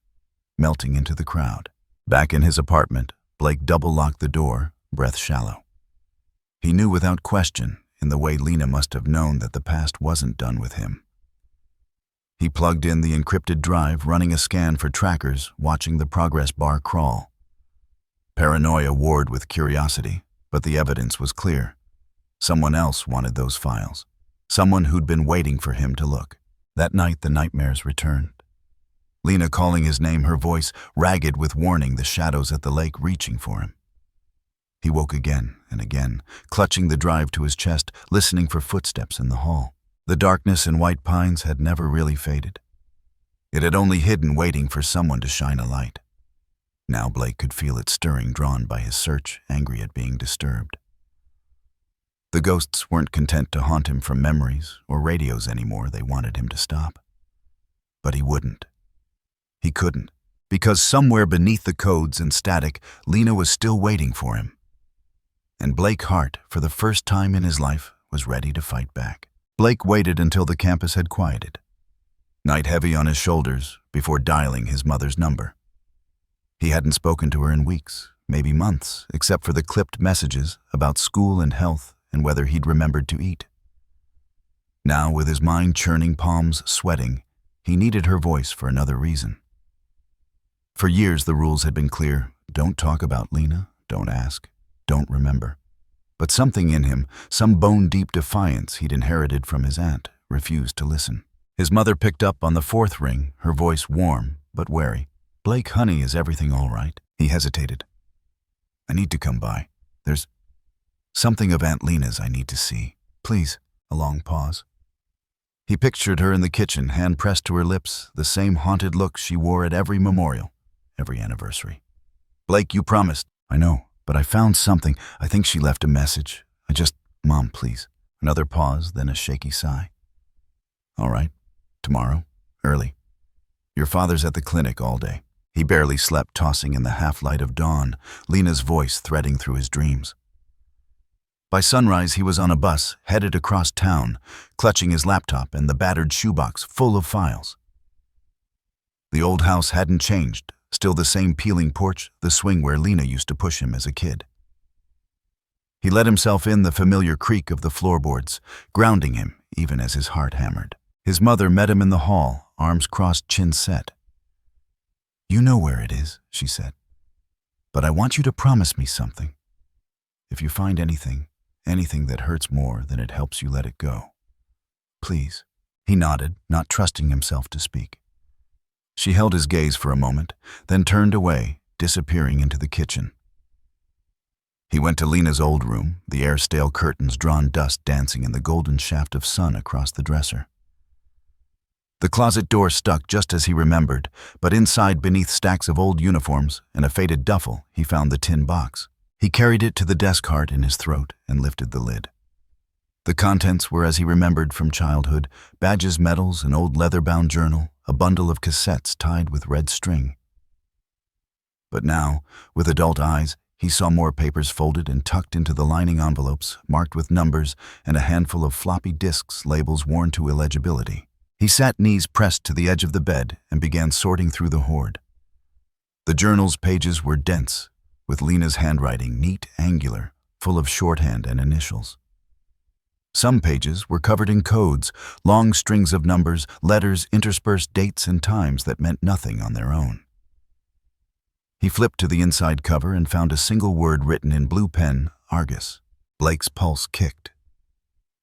melting into the crowd. Back in his apartment, Blake double-locked the door, breath shallow. He knew without question, in the way Lena must have known, that the past wasn't done with him. He plugged in the encrypted drive, running a scan for trackers, watching the progress bar crawl. Paranoia warred with curiosity, but the evidence was clear. Someone else wanted those files. Someone who'd been waiting for him to look. That night, the nightmares returned. Lena calling his name, her voice ragged with warning, the shadows at the lake reaching for him. He woke again and again, clutching the drive to his chest, listening for footsteps in the hall. The darkness in White Pines had never really faded. It had only hidden, waiting for someone to shine a light. Now Blake could feel it stirring, drawn by his search, angry at being disturbed. The ghosts weren't content to haunt him from memories or radios anymore. They wanted him to stop. But he wouldn't. He couldn't, because somewhere beneath the codes and static, Lena was still waiting for him. And Blake Hart, for the first time in his life, was ready to fight back. Blake waited until the campus had quieted, night heavy on his shoulders, before dialing his mother's number. He hadn't spoken to her in weeks, maybe months, except for the clipped messages about school and health and whether he'd remembered to eat. Now, with his mind churning, palms sweating, he needed her voice for another reason. For years, the rules had been clear. Don't talk about Lena, don't ask, don't remember. But something in him, some bone-deep defiance he'd inherited from his aunt, refused to listen. His mother picked up on the fourth ring, her voice warm but wary. "Blake, honey, is everything all right?" He hesitated. "I need to come by. There's something of Aunt Lena's I need to see. Please." A long pause. He pictured her in the kitchen, hand pressed to her lips, the same haunted look she wore at every memorial, every anniversary. Blake, you promised. I know, but I found something. I think she left a message. Mom, please. Another pause, then a shaky sigh. All right. Tomorrow. Early. Your father's at the clinic all day. He barely slept, tossing in the half-light of dawn, Lena's voice threading through his dreams. By sunrise, he was on a bus, headed across town, clutching his laptop and the battered shoebox full of files. The old house hadn't changed, still the same peeling porch, the swing where Lena used to push him as a kid. He let himself in the familiar creak of the floorboards, grounding him even as his heart hammered. His mother met him in the hall, arms crossed, chin set. You know where it is, she said. But I want you to promise me something. If you find anything that hurts more than it helps you let it go. Please. He nodded, not trusting himself to speak. She held his gaze for a moment, then turned away, disappearing into the kitchen. He went to Lena's old room, the air-stale curtains drawn dust dancing in the golden shaft of sun across the dresser. The closet door stuck just as he remembered, but inside, beneath stacks of old uniforms and a faded duffel, he found the tin box. He carried it to the desk heart in his throat and lifted the lid. The contents were as he remembered from childhood: badges, medals, an old leather-bound journal, a bundle of cassettes tied with red string. But now, with adult eyes, he saw more papers folded and tucked into the lining envelopes, marked with numbers, and a handful of floppy disks, labels worn to illegibility. He sat, knees pressed to the edge of the bed, and began sorting through the hoard. The journal's pages were dense, with Lena's handwriting neat, angular, full of shorthand and initials. Some pages were covered in codes, long strings of numbers, letters, interspersed dates and times that meant nothing on their own. He flipped to the inside cover and found a single word written in blue pen: Argus. Blake's pulse kicked.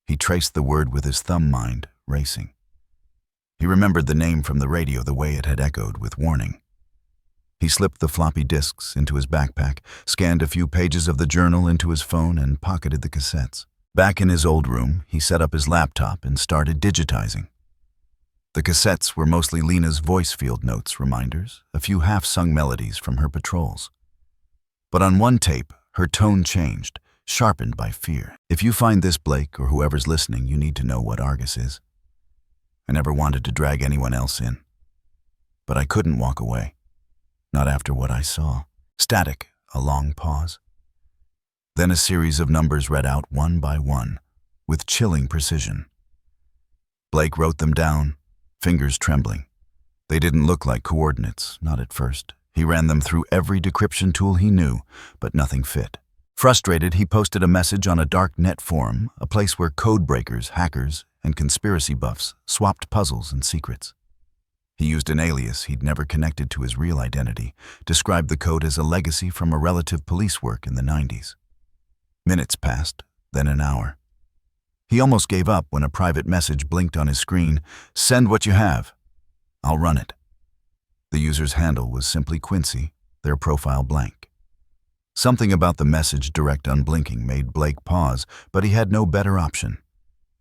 He traced the word with his thumb, mind racing. He remembered the name from the radio, the way it had echoed with warning. He slipped the floppy disks into his backpack, scanned a few pages of the journal into his phone, and pocketed the cassettes. Back in his old room, he set up his laptop and started digitizing. The cassettes were mostly Lena's voice field notes, reminders, a few half-sung melodies from her patrols. But on one tape, her tone changed, sharpened by fear. If you find this, Blake, or whoever's listening, you need to know what Argus is. I never wanted to drag anyone else in. But I couldn't walk away. Not after what I saw. Static, a long pause. Then a series of numbers read out one by one, with chilling precision. Blake wrote them down, fingers trembling. They didn't look like coordinates, not at first. He ran them through every decryption tool he knew, but nothing fit. Frustrated, he posted a message on a dark net forum, a place where code breakers, hackers, and conspiracy buffs swapped puzzles and secrets. He used an alias he'd never connected to his real identity, described the code as a legacy from a relative police work in the 90s. Minutes passed, then an hour. He almost gave up when a private message blinked on his screen: "Send what you have. I'll run it." The user's handle was simply Quincy, their profile blank. Something about the message, direct unblinking, made Blake pause, but he had no better option.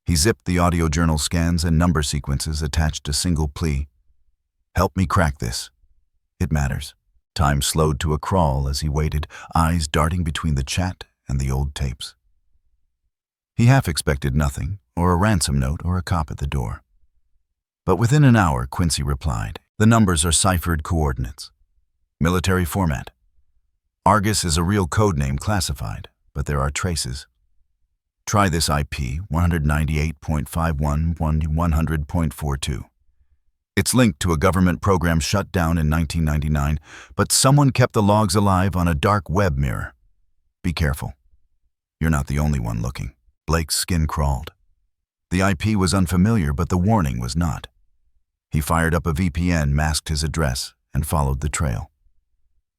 He zipped the audio journal scans and number sequences, attached a single plea: "Help me crack this. It matters." Time slowed to a crawl as he waited, eyes darting between the chat and the old tapes. He half expected nothing, or a ransom note or a cop at the door. But within an hour, Quincy replied. The numbers are ciphered coordinates. Military format. Argus is a real code name, classified, but there are traces. Try this IP, 198.51.100.42. It's linked to a government program shut down in 1999, but someone kept the logs alive on a dark web mirror. Be careful. You're not the only one looking. Blake's skin crawled. The IP was unfamiliar, but the warning was not. He fired up a VPN, masked his address, and followed the trail.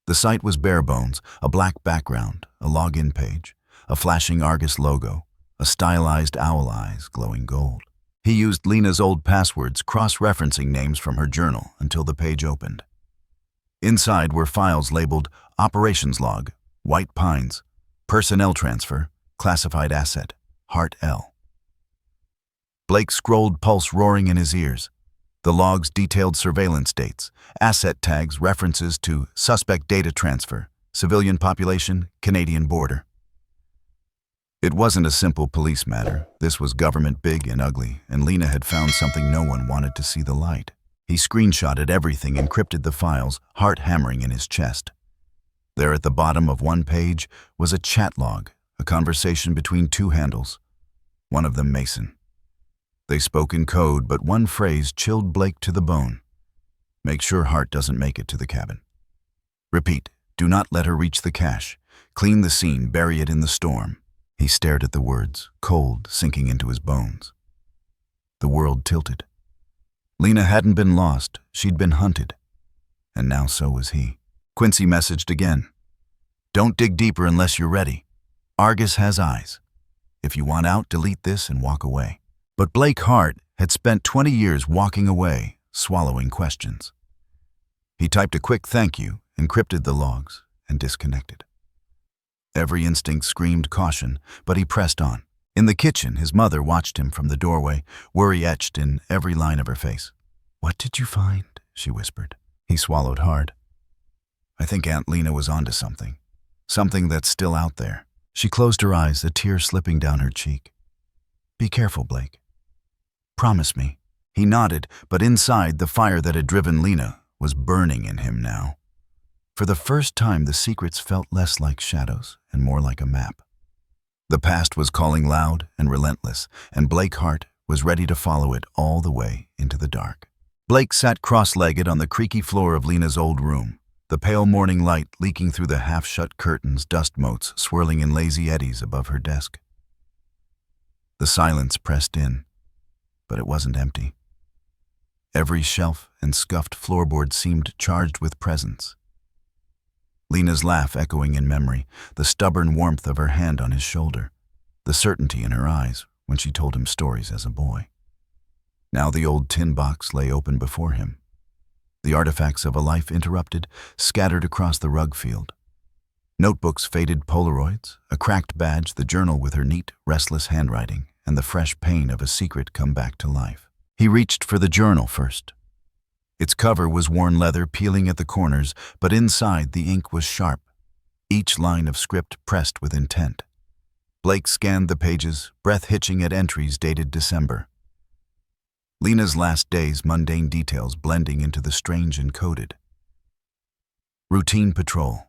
The site was bare bones, a black background, a login page, a flashing Argus logo, a stylized owl eyes glowing gold. He used Lena's old passwords, cross-referencing names from her journal until the page opened. Inside were files labeled Operations Log, White Pines, Personnel Transfer, Classified Asset, Hart L. Blake scrolled, pulse roaring in his ears. The logs detailed surveillance dates, asset tags, references to suspect data transfer, Civilian population, Canadian border. It wasn't a simple police matter. This was government big and ugly, and Lena had found something no one wanted to see the light. He screenshotted everything, encrypted the files, heart hammering in his chest. There at the bottom of one page was a chat log, a conversation between two handles, one of them Mason. They spoke in code, but one phrase chilled Blake to the bone. Make sure Hart doesn't make it to the cabin. Repeat, do not let her reach the cache. Clean the scene, bury it in the storm. He stared at the words, cold sinking into his bones. The world tilted. Lena hadn't been lost, she'd been hunted. And now so was he. Quincy messaged again. Don't dig deeper unless you're ready. Argus has eyes. If you want out, delete this and walk away. But Blake Hart had spent 20 years walking away, swallowing questions. He typed a quick thank you, encrypted the logs, and disconnected. Every instinct screamed caution, but he pressed on. In the kitchen, his mother watched him from the doorway, worry etched in every line of her face. What did you find? She whispered. He swallowed hard. I think Aunt Lena was onto something. Something that's still out there. She closed her eyes, a tear slipping down her cheek. Be careful, Blake. Promise me. He nodded, but inside, the fire that had driven Lena was burning in him now. For the first time, the secrets felt less like shadows and more like a map. The past was calling loud and relentless, and Blake Hart was ready to follow it all the way into the dark. Blake sat cross-legged on the creaky floor of Lena's old room, the pale morning light leaking through the half-shut curtains, dust motes swirling in lazy eddies above her desk. The silence pressed in, but it wasn't empty. Every shelf and scuffed floorboard seemed charged with presence. Lena's laugh echoing in memory, the stubborn warmth of her hand on his shoulder, the certainty in her eyes when she told him stories as a boy. Now the old tin box lay open before him. The artifacts of a life interrupted, scattered across the rug field. Notebooks, faded Polaroids, a cracked badge, the journal with her neat, restless handwriting, and the fresh pain of a secret come back to life. He reached for the journal first. Its cover was worn leather, peeling at the corners, but inside the ink was sharp, each line of script pressed with intent. Blake scanned the pages, breath hitching at entries dated December. Lena's last days, mundane details blending into the strange encoded. Routine patrol.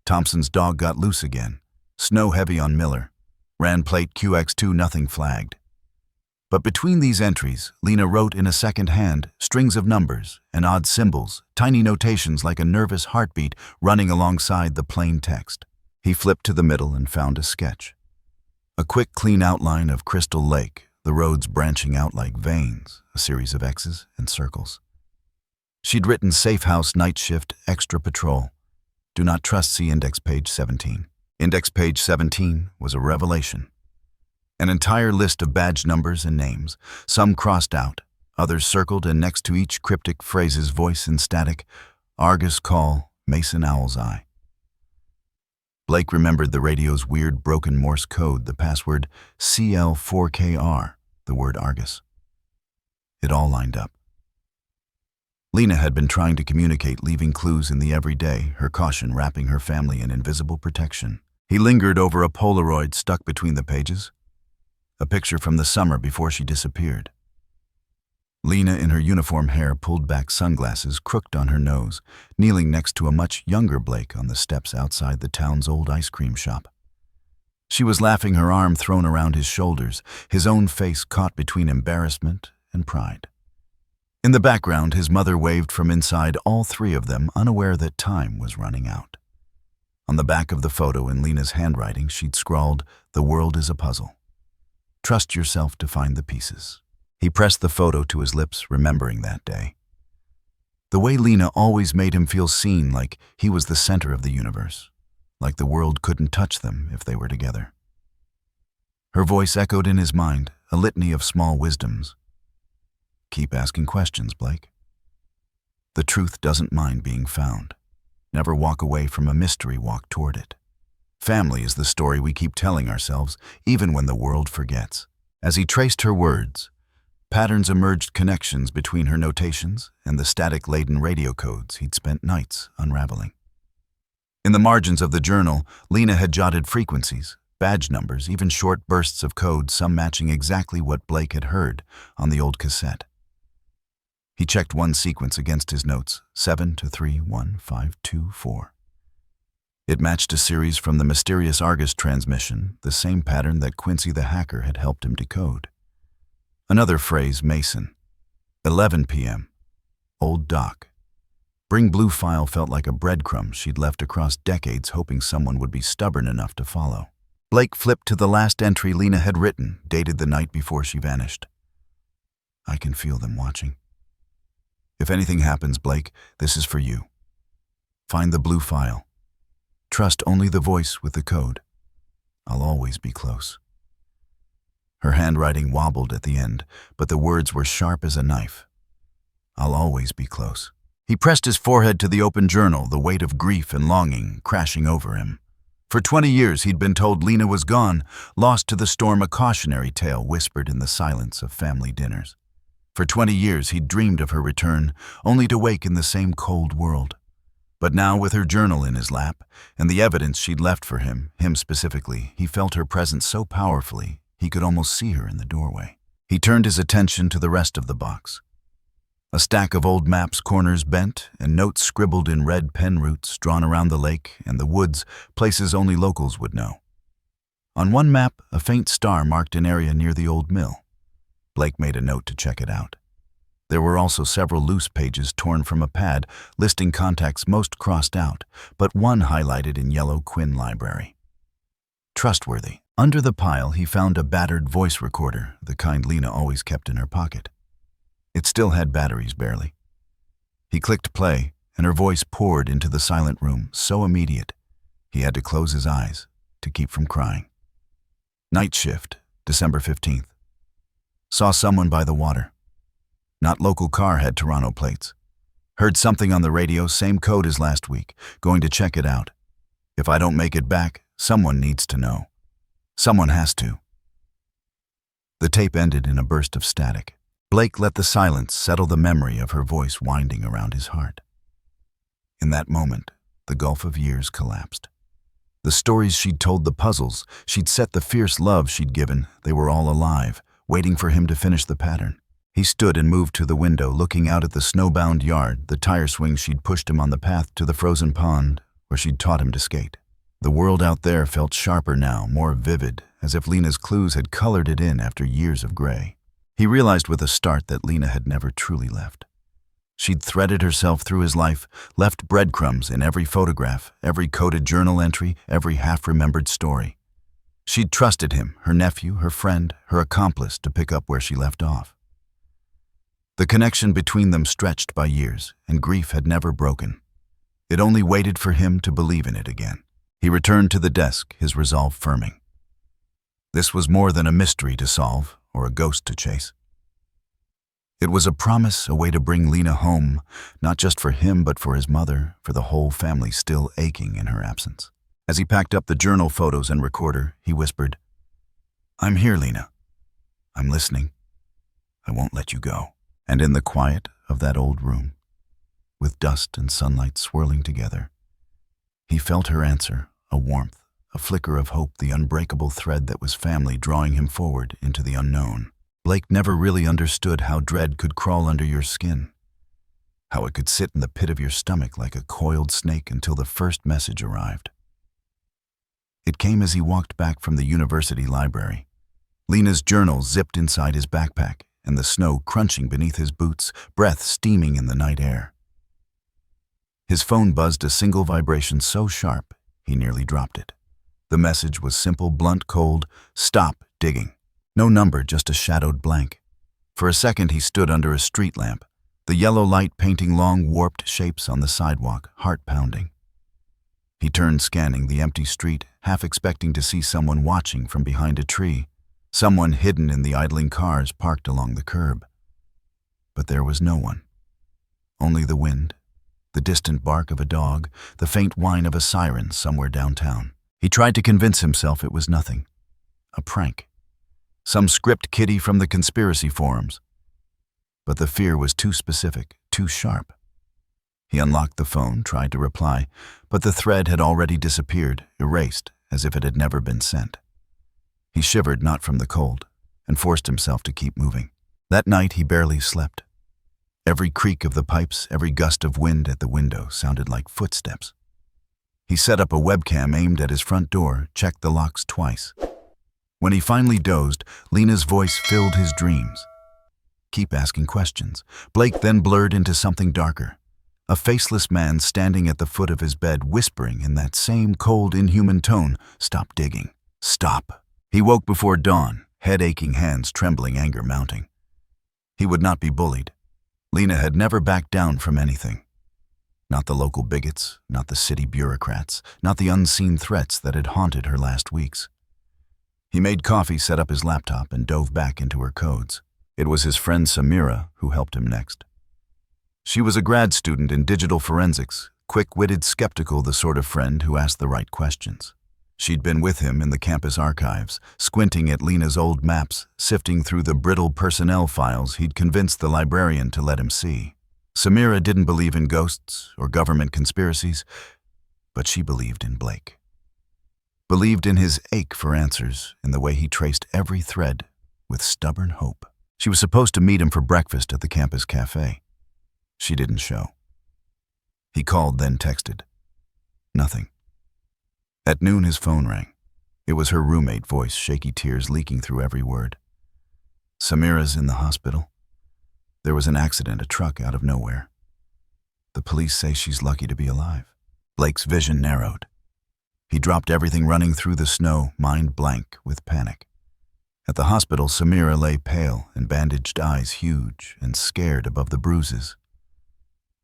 Thompson's dog got loose again. Snow heavy on Miller. Ran plate QX2, nothing flagged. But between these entries, Lena wrote in a second hand strings of numbers and odd symbols, tiny notations like a nervous heartbeat running alongside the plain text. He flipped to the middle and found a sketch. A quick, clean outline of Crystal Lake, the roads branching out like veins, a series of X's and circles. She'd written safe house, night shift, extra patrol. Do not trust, see index page 17. Index page 17 was a revelation. An entire list of badge numbers and names, some crossed out, others circled, and next to each cryptic phrase's voice in static, Argus call, Mason Owl's eye. Blake remembered the radio's weird broken Morse code, the password CL4KR, the word Argus. It all lined up. Lena had been trying to communicate, leaving clues in the everyday, her caution wrapping her family in invisible protection. He lingered over a Polaroid stuck between the pages. A picture from the summer before she disappeared. Lena, in her uniform hair, pulled back sunglasses crooked on her nose, kneeling next to a much younger Blake on the steps outside the town's old ice cream shop. She was laughing, her arm thrown around his shoulders, his own face caught between embarrassment and pride. In the background, his mother waved from inside, all three of them unaware that time was running out. On the back of the photo, in Lena's handwriting, she'd scrawled, "The world is a puzzle. Trust yourself to find the pieces." He pressed the photo to his lips, remembering that day. The way Lena always made him feel seen, like he was the center of the universe, like the world couldn't touch them if they were together. Her voice echoed in his mind, a litany of small wisdoms. Keep asking questions, Blake. The truth doesn't mind being found. Never walk away from a mystery, walk toward it. Family is the story we keep telling ourselves, even when the world forgets. As he traced her words, patterns emerged, connections between her notations and the static-laden radio codes he'd spent nights unraveling. In the margins of the journal, Lena had jotted frequencies, badge numbers, even short bursts of code, some matching exactly what Blake had heard on the old cassette. He checked one sequence against his notes, 7231524. It matched a series from the mysterious Argus transmission, the same pattern that Quincy the hacker had helped him decode. Another phrase, Mason. 11 p.m. Old Doc. Bring Blue file felt like a breadcrumb she'd left across decades, hoping someone would be stubborn enough to follow. Blake flipped to the last entry Lena had written, dated the night before she vanished. I can feel them watching. If anything happens, Blake, this is for you. Find the Blue file. Trust only the voice with the code. I'll always be close. Her handwriting wobbled at the end, but the words were sharp as a knife. I'll always be close. He pressed his forehead to the open journal, the weight of grief and longing crashing over him. For 20 years he'd been told Lena was gone, lost to the storm, a cautionary tale whispered in the silence of family dinners. For 20 years he'd dreamed of her return, only to wake in the same cold world. But now, with her journal in his lap, and the evidence she'd left for him specifically, he felt her presence so powerfully he could almost see her in the doorway. He turned his attention to the rest of the box. A stack of old maps, corners bent, and notes scribbled in red pen roots drawn around the lake and the woods, places only locals would know. On one map, a faint star marked an area near the old mill. Blake made a note to check it out. There were also several loose pages torn from a pad, listing contacts most crossed out, but one highlighted in yellow: Quinn Library. Trustworthy. Under the pile, he found a battered voice recorder, the kind Lena always kept in her pocket. It still had batteries, barely. He clicked play, and her voice poured into the silent room, so immediate, he had to close his eyes to keep from crying. Night shift, December 15th. Saw someone by the water. Not local car, had Toronto plates. Heard something on the radio, same code as last week. Going to check it out. If I don't make it back, someone needs to know. Someone has to. The tape ended in a burst of static. Blake let the silence settle the memory of her voice winding around his heart. In that moment, the gulf of years collapsed. The stories she'd told, the puzzles she'd set, the fierce love she'd given, they were all alive, waiting for him to finish the pattern. He stood and moved to the window, looking out at the snowbound yard, the tire swings she'd pushed him on the path to the frozen pond where she'd taught him to skate. The world out there felt sharper now, more vivid, as if Lena's clues had colored it in after years of gray. He realized with a start that Lena had never truly left. She'd threaded herself through his life, left breadcrumbs in every photograph, every coded journal entry, every half-remembered story. She'd trusted him, her nephew, her friend, her accomplice, to pick up where she left off. The connection between them stretched by years, and grief had never broken. It only waited for him to believe in it again. He returned to the desk, his resolve firming. This was more than a mystery to solve or a ghost to chase. It was a promise, a way to bring Lena home, not just for him but for his mother, for the whole family still aching in her absence. As he packed up the journal, photos, and recorder, he whispered, "I'm here, Lena. I'm listening. I won't let you go." And in the quiet of that old room, with dust and sunlight swirling together, he felt her answer, a warmth, a flicker of hope, the unbreakable thread that was family drawing him forward into the unknown. Blake never really understood how dread could crawl under your skin, how it could sit in the pit of your stomach like a coiled snake until the first message arrived. It came as he walked back from the university library. Lena's journal zipped inside his backpack, and the snow crunching beneath his boots, breath steaming in the night air. His phone buzzed, a single vibration so sharp he nearly dropped it. The message was simple, blunt, cold: "Stop digging." No number, just a shadowed blank. For a second he stood under a street lamp, the yellow light painting long, warped shapes on the sidewalk, heart pounding. He turned, scanning the empty street, half expecting to see someone watching from behind a tree, someone hidden in the idling cars parked along the curb. But there was no one. Only the wind, the distant bark of a dog, the faint whine of a siren somewhere downtown. He tried to convince himself it was nothing. A prank. Some script kiddie from the conspiracy forums. But the fear was too specific, too sharp. He unlocked the phone, tried to reply, but the thread had already disappeared, erased, as if it had never been sent. He shivered not from the cold, and forced himself to keep moving. That night he barely slept. Every creak of the pipes, every gust of wind at the window sounded like footsteps. He set up a webcam aimed at his front door, checked the locks twice. When he finally dozed, Lena's voice filled his dreams. Keep asking questions. Blake then blurred into something darker. A faceless man standing at the foot of his bed, whispering in that same cold, inhuman tone, "Stop digging. Stop." He woke before dawn, head aching, hands trembling, anger mounting. He would not be bullied. Lena had never backed down from anything. Not the local bigots, not the city bureaucrats, not the unseen threats that had haunted her last weeks. He made coffee, set up his laptop, and dove back into her codes. It was his friend Samira who helped him next. She was a grad student in digital forensics, quick-witted, skeptical, the sort of friend who asked the right questions. She'd been with him in the campus archives, squinting at Lena's old maps, sifting through the brittle personnel files he'd convinced the librarian to let him see. Samira didn't believe in ghosts or government conspiracies, but she believed in Blake. Believed in his ache for answers, in the way he traced every thread with stubborn hope. She was supposed to meet him for breakfast at the campus cafe. She didn't show. He called, then texted. Nothing. At noon his phone rang. It was her roommate voice, shaky tears leaking through every word. Samira's in the hospital. There was an accident, a truck out of nowhere. The police say she's lucky to be alive. Blake's vision narrowed. He dropped everything, running through the snow, mind blank with panic. At the hospital, Samira lay pale and bandaged eyes huge and scared above the bruises.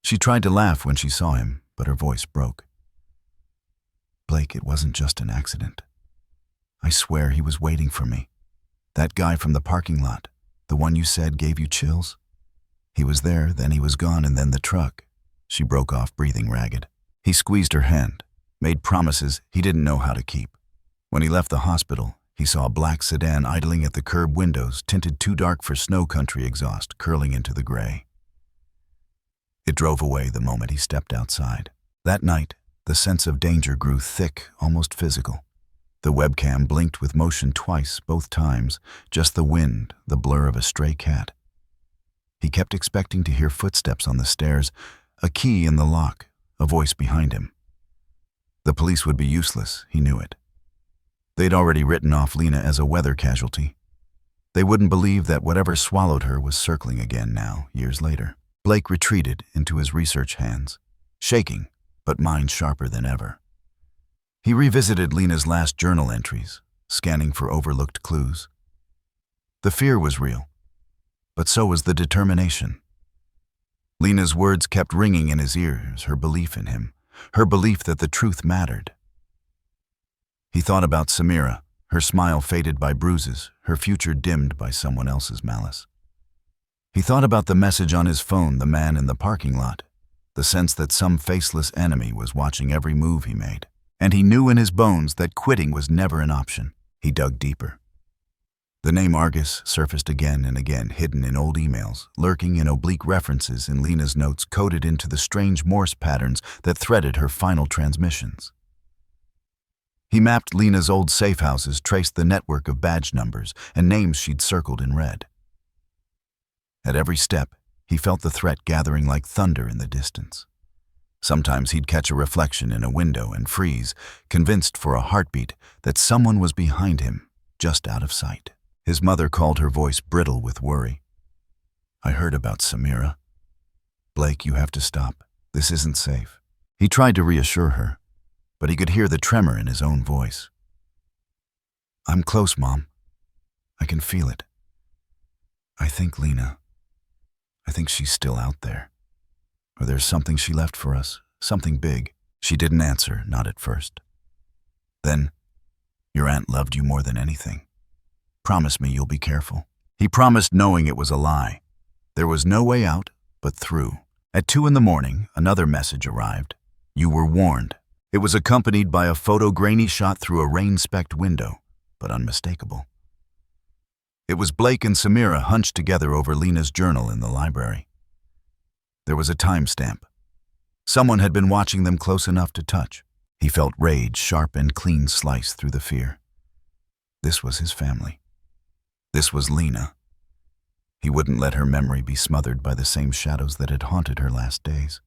She tried to laugh when she saw him, but her voice broke. Blake, it wasn't just an accident. I swear he was waiting for me. That guy from the parking lot, the one you said gave you chills. He was there, then he was gone, and then the truck. She broke off, breathing ragged. He squeezed her hand, made promises he didn't know how to keep. When he left the hospital, he saw a black sedan idling at the curb windows, tinted too dark for snow country exhaust, curling into the gray. It drove away the moment he stepped outside. That night, the sense of danger grew thick, almost physical. The webcam blinked with motion twice, both times, just the wind, the blur of a stray cat. He kept expecting to hear footsteps on the stairs, a key in the lock, a voice behind him. The police would be useless, he knew it. They'd already written off Lena as a weather casualty. They wouldn't believe that whatever swallowed her was circling again now, years later. Blake retreated into his research hands, shaking, but mind sharper than ever. He revisited Lena's last journal entries, scanning for overlooked clues. The fear was real, but so was the determination. Lena's words kept ringing in his ears, her belief in him, her belief that the truth mattered. He thought about Samira, her smile faded by bruises, her future dimmed by someone else's malice. He thought about the message on his phone, the man in the parking lot, the sense that some faceless enemy was watching every move he made. And he knew in his bones that quitting was never an option. He dug deeper. The name Argus surfaced again and again, hidden in old emails, lurking in oblique references in Lena's notes, coded into the strange Morse patterns that threaded her final transmissions. He mapped Lena's old safe houses, traced the network of badge numbers and names she'd circled in red. At every step, he felt the threat gathering like thunder in the distance. Sometimes he'd catch a reflection in a window and freeze, convinced for a heartbeat that someone was behind him, just out of sight. His mother called, her voice brittle with worry. I heard about Samira. Blake, you have to stop. This isn't safe. He tried to reassure her, but he could hear the tremor in his own voice. I'm close, Mom. I can feel it. I think she's still out there. Or there's something she left for us, something big. She didn't answer, not at first. Then, your aunt loved you more than anything. Promise me you'll be careful. He promised, knowing it was a lie. There was no way out but through. At 2 a.m, another message arrived. You were warned. It was accompanied by a photo, grainy shot through a rain-specked window, but unmistakable. It was Blake and Samira hunched together over Lena's journal in the library. There was a timestamp, Someone had been watching them close enough to touch. He felt rage, sharp and clean, slice through the fear. This was his family. This was Lena. He wouldn't let her memory be smothered by the same shadows that had haunted her last days.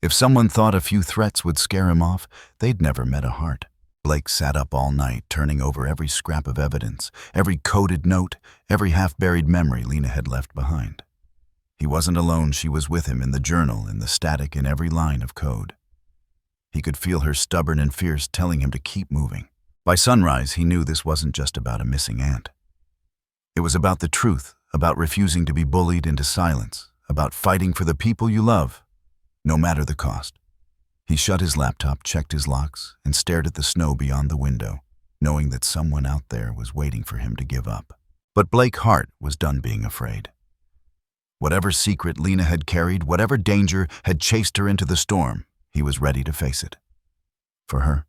If someone thought a few threats would scare him off, they'd never met a Hart. Blake sat up all night, turning over every scrap of evidence, every coded note, every half-buried memory Lena had left behind. He wasn't alone. She was with him in the journal, in the static, in every line of code. He could feel her stubborn and fierce, telling him to keep moving. By sunrise, he knew this wasn't just about a missing aunt. It was about the truth, about refusing to be bullied into silence, about fighting for the people you love, no matter the cost. He shut his laptop, checked his locks, and stared at the snow beyond the window, knowing that someone out there was waiting for him to give up. But Blake Hart was done being afraid. Whatever secret Lena had carried, whatever danger had chased her into the storm, he was ready to face it. For her,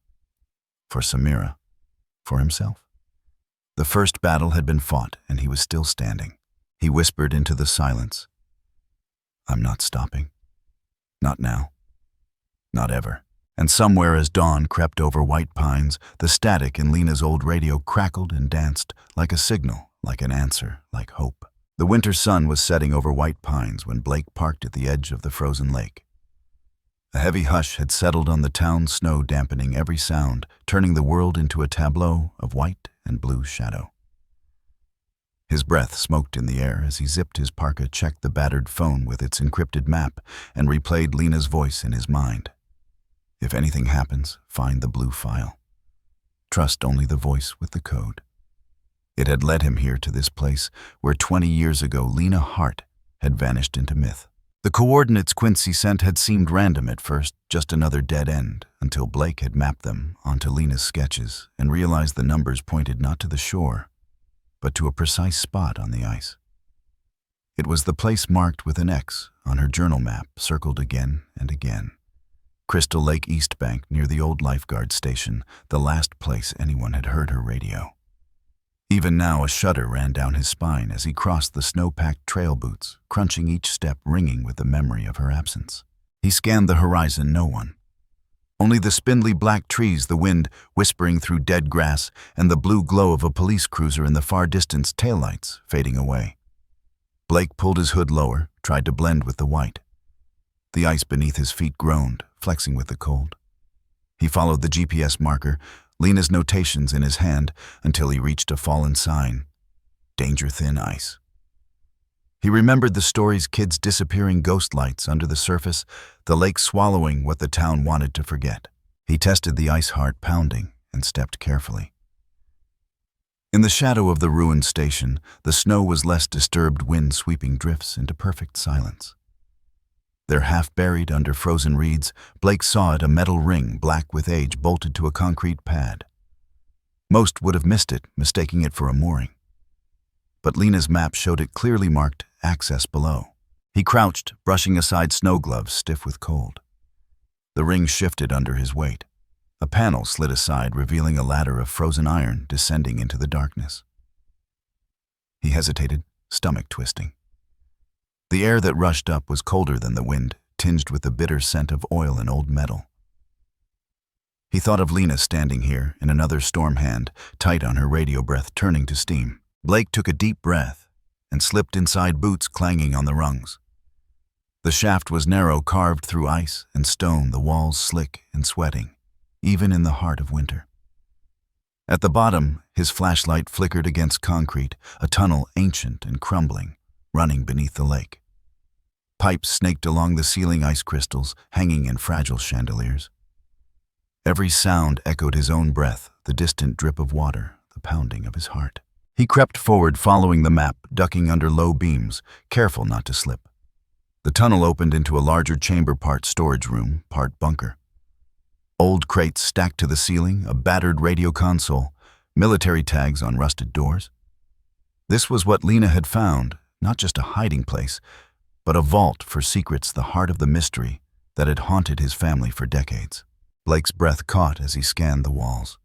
for Samira, for himself. The first battle had been fought, and he was still standing. He whispered into the silence, "I'm not stopping. Not now. Not ever." And somewhere as dawn crept over White Pines, the static in Lena's old radio crackled and danced like a signal, like an answer, like hope. The winter sun was setting over White Pines when Blake parked at the edge of the frozen lake. A heavy hush had settled on the town, snow dampening every sound, turning the world into a tableau of white and blue shadow. His breath smoked in the air as he zipped his parka, checked the battered phone with its encrypted map, and replayed Lena's voice in his mind. "If anything happens, find the blue file. Trust only the voice with the code." It had led him here to this place where 20 years ago Lena Hart had vanished into myth. The coordinates Quincy sent had seemed random at first, just another dead end, until Blake had mapped them onto Lena's sketches and realized the numbers pointed not to the shore, but to a precise spot on the ice. It was the place marked with an X on her journal map, circled again and again. Crystal Lake East Bank, near the old lifeguard station, the last place anyone had heard her radio. Even now, a shudder ran down his spine as he crossed the snow-packed trail boots, crunching each step, ringing with the memory of her absence. He scanned the horizon, no one. Only the spindly black trees, the wind whispering through dead grass, and the blue glow of a police cruiser in the far distance, taillights fading away. Blake pulled his hood lower, tried to blend with the white. The ice beneath his feet groaned, flexing with the cold. He followed the GPS marker, Lena's notations in his hand, until he reached a fallen sign. Danger thin ice. He remembered the stories, kids disappearing, ghost lights under the surface, the lake swallowing what the town wanted to forget. He tested the ice heart pounding and stepped carefully. In the shadow of the ruined station, the snow was less disturbed, wind sweeping drifts into perfect silence. There, half buried under frozen reeds, Blake saw it, a metal ring, black with age, bolted to a concrete pad. Most would have missed it, mistaking it for a mooring. But Lena's map showed it clearly marked access below. He crouched, brushing aside snow gloves stiff with cold. The ring shifted under his weight. A panel slid aside, revealing a ladder of frozen iron descending into the darkness. He hesitated, stomach twisting. The air that rushed up was colder than the wind, tinged with the bitter scent of oil and old metal. He thought of Lena standing here in another storm hand, tight on her radio, breath turning to steam. Blake took a deep breath and slipped inside, boots clanging on the rungs. The shaft was narrow, carved through ice and stone, the walls slick and sweating, even in the heart of winter. At the bottom, his flashlight flickered against concrete, a tunnel ancient and crumbling, running beneath the lake. Pipes snaked along the ceiling, ice crystals hanging in fragile chandeliers. Every sound echoed his own breath, the distant drip of water, the pounding of his heart. He crept forward, following the map, ducking under low beams, careful not to slip. The tunnel opened into a larger chamber, part storage room, part bunker. Old crates stacked to the ceiling, a battered radio console, military tags on rusted doors. This was what Lena had found, not just a hiding place, but a vault for secrets, the heart of the mystery that had haunted his family for decades. Blake's breath caught as he scanned the walls.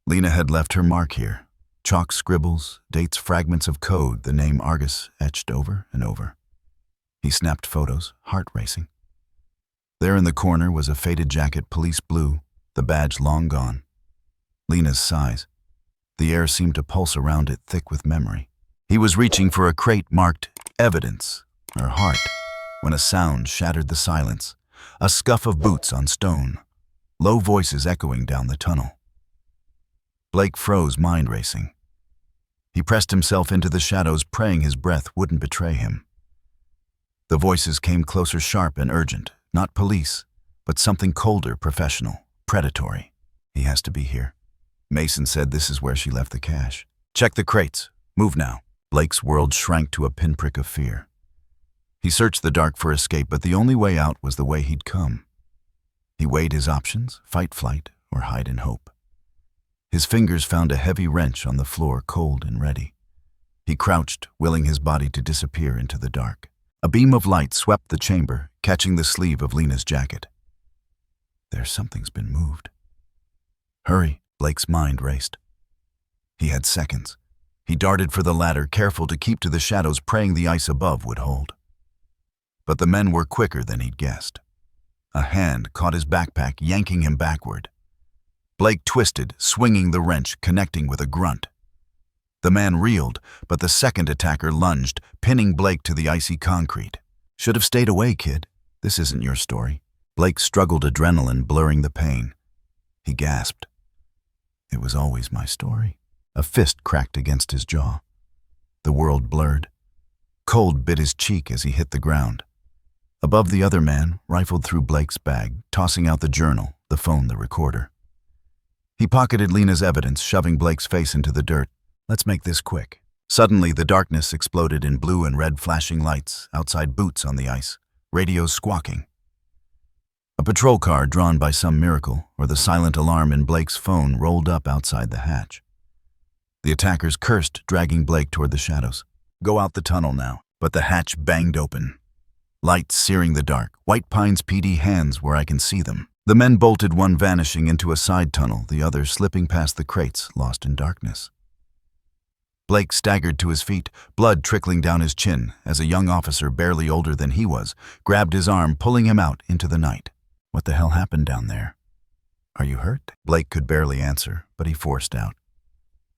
Lena had left her mark here. Chalk scribbles, dates, fragments of code, the name Argus etched over and over. He snapped photos, heart racing. There in the corner was a faded jacket, police blue, the badge long gone. Lena's size. The air seemed to pulse around it, thick with memory. He was reaching for a crate marked evidence, her heart, when a sound shattered the silence. A scuff of boots on stone, low voices echoing down the tunnel. Blake froze, mind racing. He pressed himself into the shadows, praying his breath wouldn't betray him. The voices came closer, sharp and urgent. Not police, but something colder, professional, predatory. He has to be here. Mason said this is where she left the cash. Check the crates. Move now. Blake's world shrank to a pinprick of fear. He searched the dark for escape, but the only way out was the way he'd come. He weighed his options, fight, flight, or hide in hope. His fingers found a heavy wrench on the floor, cold and ready. He crouched, willing his body to disappear into the dark. A beam of light swept the chamber, catching the sleeve of Lena's jacket. Something's been moved. Hurry, Blake's mind raced. He had seconds. He darted for the ladder, careful to keep to the shadows, praying the ice above would hold. But the men were quicker than he'd guessed. A hand caught his backpack, yanking him backward. Blake twisted, swinging the wrench, connecting with a grunt. The man reeled, but the second attacker lunged, pinning Blake to the icy concrete. Should have stayed away, kid. This isn't your story. Blake struggled, adrenaline blurring the pain. He gasped. It was always my story. A fist cracked against his jaw. The world blurred. Cold bit his cheek as he hit the ground. Above, the other man rifled through Blake's bag, tossing out the journal, the phone, the recorder. He pocketed Lena's evidence, shoving Blake's face into the dirt. Let's make this quick. Suddenly, the darkness exploded in blue and red flashing lights, outside boots on the ice, radios squawking. A patrol car drawn by some miracle, or the silent alarm in Blake's phone, rolled up outside the hatch. The attackers cursed, dragging Blake toward the shadows. Go out the tunnel now. But the hatch banged open. Lights searing the dark, White Pines PD hands where I can see them. The men bolted, one vanishing into a side tunnel, the other slipping past the crates, lost in darkness. Blake staggered to his feet, blood trickling down his chin, as a young officer, barely older than he was, grabbed his arm, pulling him out into the night. What the hell happened down there? Are you hurt? Blake could barely answer, but he forced out.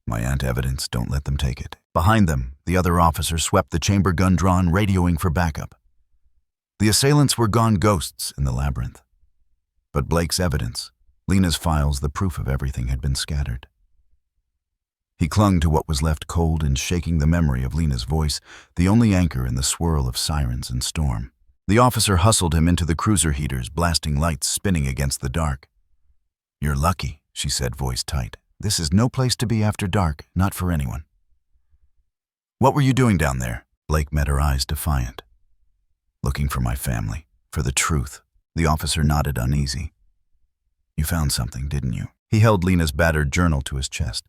My aunt evidence, don't let them take it. Behind them, the other officer swept the chamber, gun drawn, radioing for backup. The assailants were gone, ghosts in the labyrinth. But Blake's evidence, Lena's files, the proof of everything had been scattered. He clung to what was left, cold and shaking, the memory of Lena's voice, the only anchor in the swirl of sirens and storm. The officer hustled him into the cruiser heaters, blasting lights spinning against the dark. You're lucky, she said, voice tight. This is no place to be after dark, not for anyone. What were you doing down there? Blake met her eyes, defiant. Looking for my family, for the truth. The officer nodded, uneasy. You found something, didn't you? He held Lena's battered journal to his chest.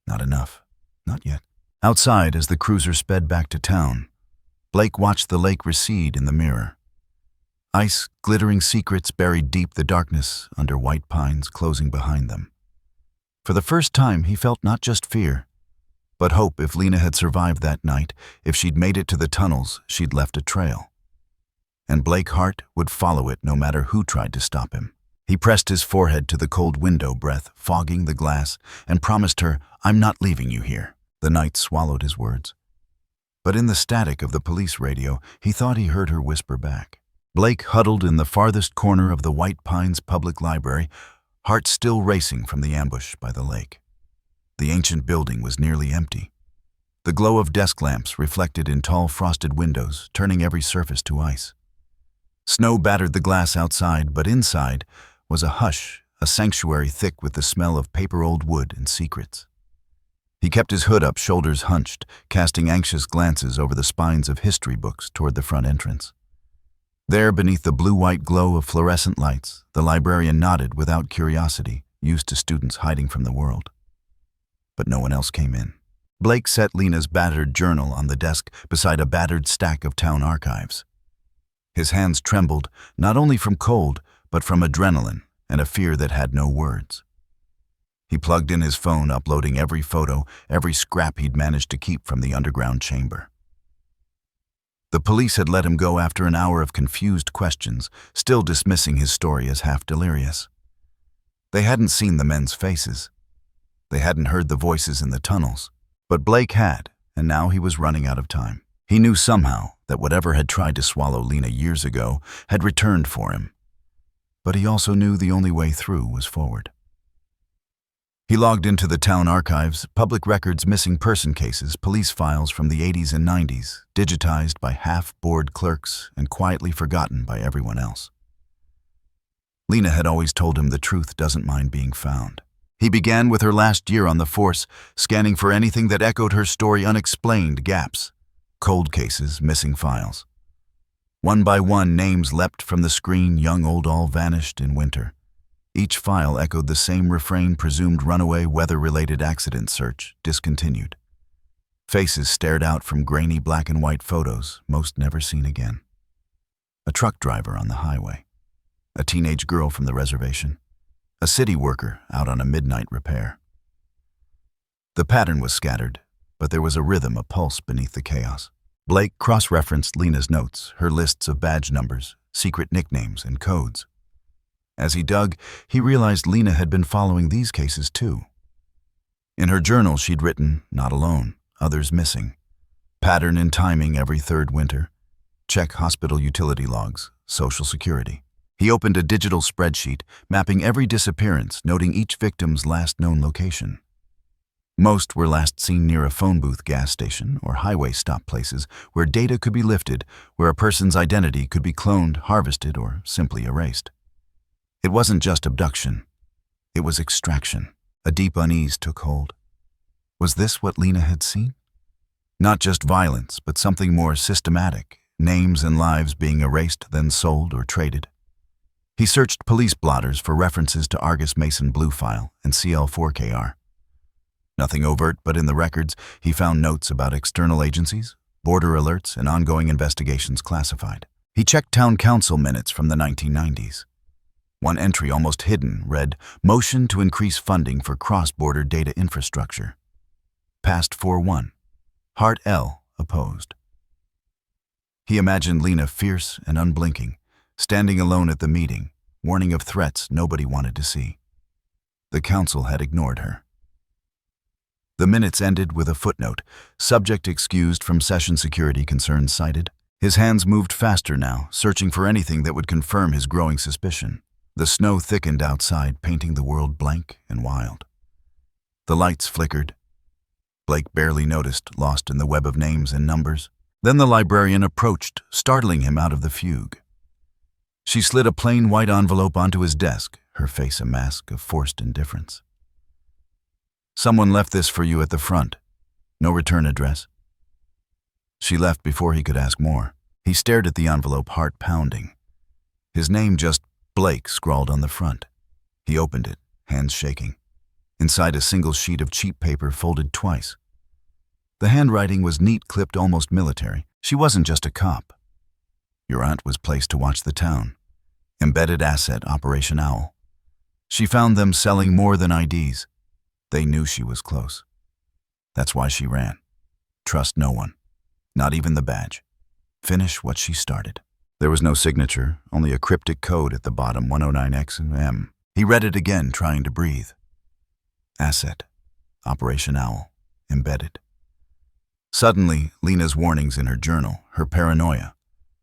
Not enough. Not yet. Outside, as the cruiser sped back to town, Blake watched the lake recede in the mirror. Ice, glittering secrets buried deep, the darkness under white pines closing behind them. For the first time, he felt not just fear, but hope. If Lena had survived that night, if she'd made it to the tunnels, she'd left a trail. And Blake Hart would follow it no matter who tried to stop him. He pressed his forehead to the cold window, breath fogging the glass, and promised her, I'm not leaving you here. The night swallowed his words. But in the static of the police radio, he thought he heard her whisper back. Blake huddled in the farthest corner of the White Pines Public Library, heart still racing from the ambush by the lake. The ancient building was nearly empty. The glow of desk lamps reflected in tall frosted windows, turning every surface to ice. Snow battered the glass outside, but inside was a hush, a sanctuary thick with the smell of paper, old wood, and secrets. He kept his hood up, shoulders hunched, casting anxious glances over the spines of history books toward the front entrance. There, beneath the blue-white glow of fluorescent lights, the librarian nodded without curiosity, used to students hiding from the world. But no one else came in. Blake set Lena's battered journal on the desk beside a battered stack of town archives. His hands trembled, not only from cold, but from adrenaline and a fear that had no words. He plugged in his phone, uploading every photo, every scrap he'd managed to keep from the underground chamber. The police had let him go after an hour of confused questions, still dismissing his story as half delirious. They hadn't seen the men's faces. They hadn't heard the voices in the tunnels. But Blake had, and now he was running out of time. He knew somehow that whatever had tried to swallow Lena years ago had returned for him. But he also knew the only way through was forward. He logged into the town archives, public records, missing person cases, police files from the 80s and 90s, digitized by half-bored clerks and quietly forgotten by everyone else. Lena had always told him the truth doesn't mind being found. He began with her last year on the force, scanning for anything that echoed her story, unexplained gaps, cold cases, missing files. One by one, names leapt from the screen, young, old, all vanished in winter. Each file echoed the same refrain, presumed runaway, weather-related accident search, discontinued. Faces stared out from grainy black and white photos, most never seen again. A truck driver on the highway. A teenage girl from the reservation. A city worker out on a midnight repair. The pattern was scattered, but there was a rhythm, a pulse beneath the chaos. Blake cross-referenced Lena's notes, her lists of badge numbers, secret nicknames, and codes. As he dug, he realized Lena had been following these cases too. In her journal, she'd written, "Not alone, others missing. Pattern in timing every third winter. Check hospital utility logs, Social Security." He opened a digital spreadsheet, mapping every disappearance, noting each victim's last known location. Most were last seen near a phone booth, gas station, or highway stop places where data could be lifted, where a person's identity could be cloned, harvested, or simply erased. It wasn't just abduction. It was extraction. A deep unease took hold. Was this what Lena had seen? Not just violence, but something more systematic, names and lives being erased, then sold or traded. He searched police blotters for references to Argus Mason Blue File and CL4KR. Nothing overt, but in the records, he found notes about external agencies, border alerts, and ongoing investigations classified. He checked town council minutes from the 1990s. One entry, almost hidden, read, "Motion to increase funding for cross-border data infrastructure." Passed 4-1. Hart L. opposed. He imagined Lena fierce and unblinking, standing alone at the meeting, warning of threats nobody wanted to see. The council had ignored her. The minutes ended with a footnote, "Subject excused from session, security concerns cited." His hands moved faster now, searching for anything that would confirm his growing suspicion. The snow thickened outside, painting the world blank and wild. The lights flickered. Blake barely noticed, lost in the web of names and numbers. Then the librarian approached, startling him out of the fugue. She slid a plain white envelope onto his desk, her face a mask of forced indifference. "Someone left this for you at the front. No return address." She left before he could ask more. He stared at the envelope, heart pounding. His name, just Blake, scrawled on the front. He opened it, hands shaking. Inside, a single sheet of cheap paper folded twice. The handwriting was neat, clipped, almost military. She wasn't just a cop. Your aunt was placed to watch the town. Embedded asset, Operation Owl. She found them selling more than IDs. They knew she was close. That's why she ran. Trust no one. Not even the badge. Finish what she started. There was no signature, only a cryptic code at the bottom, 109X and M. He read it again, trying to breathe. Asset. Operation Owl. Embedded. Suddenly, Lena's warnings in her journal, her paranoia,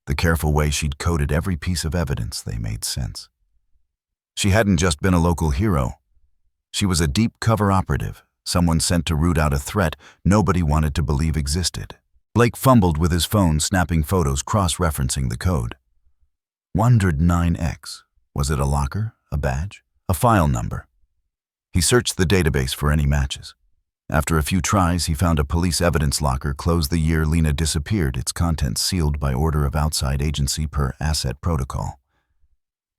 the careful way she'd coded every piece of evidence, they made sense. She hadn't just been a local hero. She was a deep cover operative, someone sent to root out a threat nobody wanted to believe existed. Blake fumbled with his phone, snapping photos, cross-referencing the code. 109X. Was it a locker, a badge, a file number? He searched the database for any matches. After a few tries, he found a police evidence locker closed the year Lena disappeared, its contents sealed by order of outside agency per asset protocol.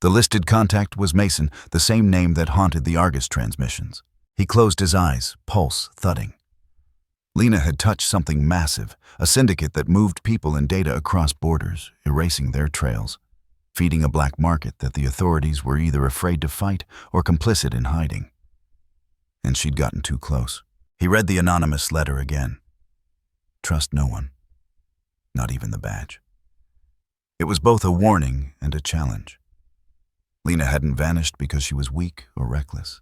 The listed contact was Mason, the same name that haunted the Argus transmissions. He closed his eyes, pulse thudding. Lena had touched something massive, a syndicate that moved people and data across borders, erasing their trails, feeding a black market that the authorities were either afraid to fight or complicit in hiding. And she'd gotten too close. He read the anonymous letter again. Trust no one. not even the badge. It was both a warning and a challenge. Lena hadn't vanished because she was weak or reckless.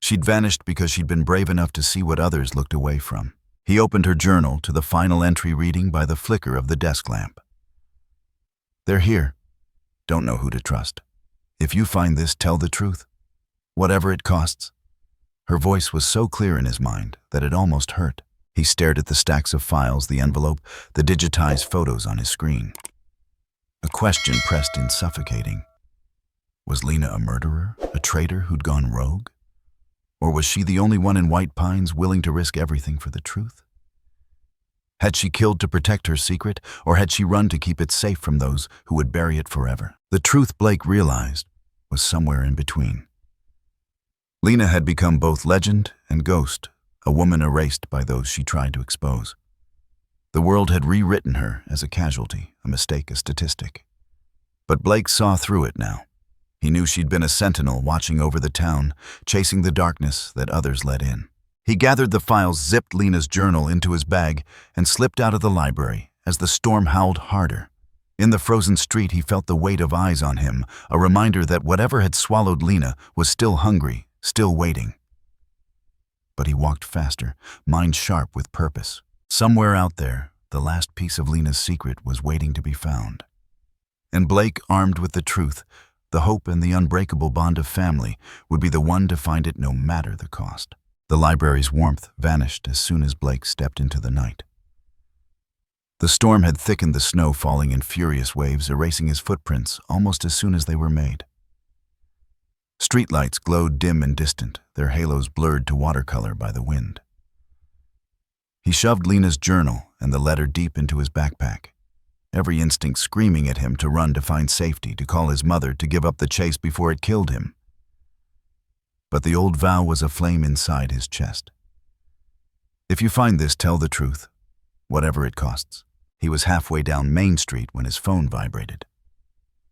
She'd vanished because she'd been brave enough to see what others looked away from. He opened her journal to the final entry reading by the flicker of the desk lamp. "They're here. Don't know who to trust. If you find this, tell the truth. Whatever it costs." Her voice was so clear in his mind that it almost hurt. He stared at the stacks of files, the envelope, the digitized photos on his screen. A question pressed in, suffocating. Was Lena a murderer, a traitor who'd gone rogue? Or was she the only one in White Pines willing to risk everything for the truth? Had she killed to protect her secret, or had she run to keep it safe from those who would bury it forever? The truth, Blake realized, was somewhere in between. Lena had become both legend and ghost, a woman erased by those she tried to expose. The world had rewritten her as a casualty, a mistake, a statistic. But Blake saw through it now. He knew she'd been a sentinel watching over the town, chasing the darkness that others let in. He gathered the files, zipped Lena's journal into his bag, and slipped out of the library as the storm howled harder. In the frozen street, he felt the weight of eyes on him, a reminder that whatever had swallowed Lena was still hungry, still waiting. But he walked faster, mind sharp with purpose. Somewhere out there, the last piece of Lena's secret was waiting to be found. And Blake, armed with the truth, the hope and the unbreakable bond of family, would be the one to find it no matter the cost. The library's warmth vanished as soon as Blake stepped into the night. The storm had thickened, the snow falling in furious waves, erasing his footprints almost as soon as they were made. Streetlights glowed dim and distant, their halos blurred to watercolor by the wind. He shoved Lena's journal and the letter deep into his backpack, every instinct screaming at him to run, to find safety, to call his mother, to give up the chase before it killed him. But the old vow was aflame inside his chest. If you find this, tell the truth, whatever it costs. He was halfway down Main Street when his phone vibrated.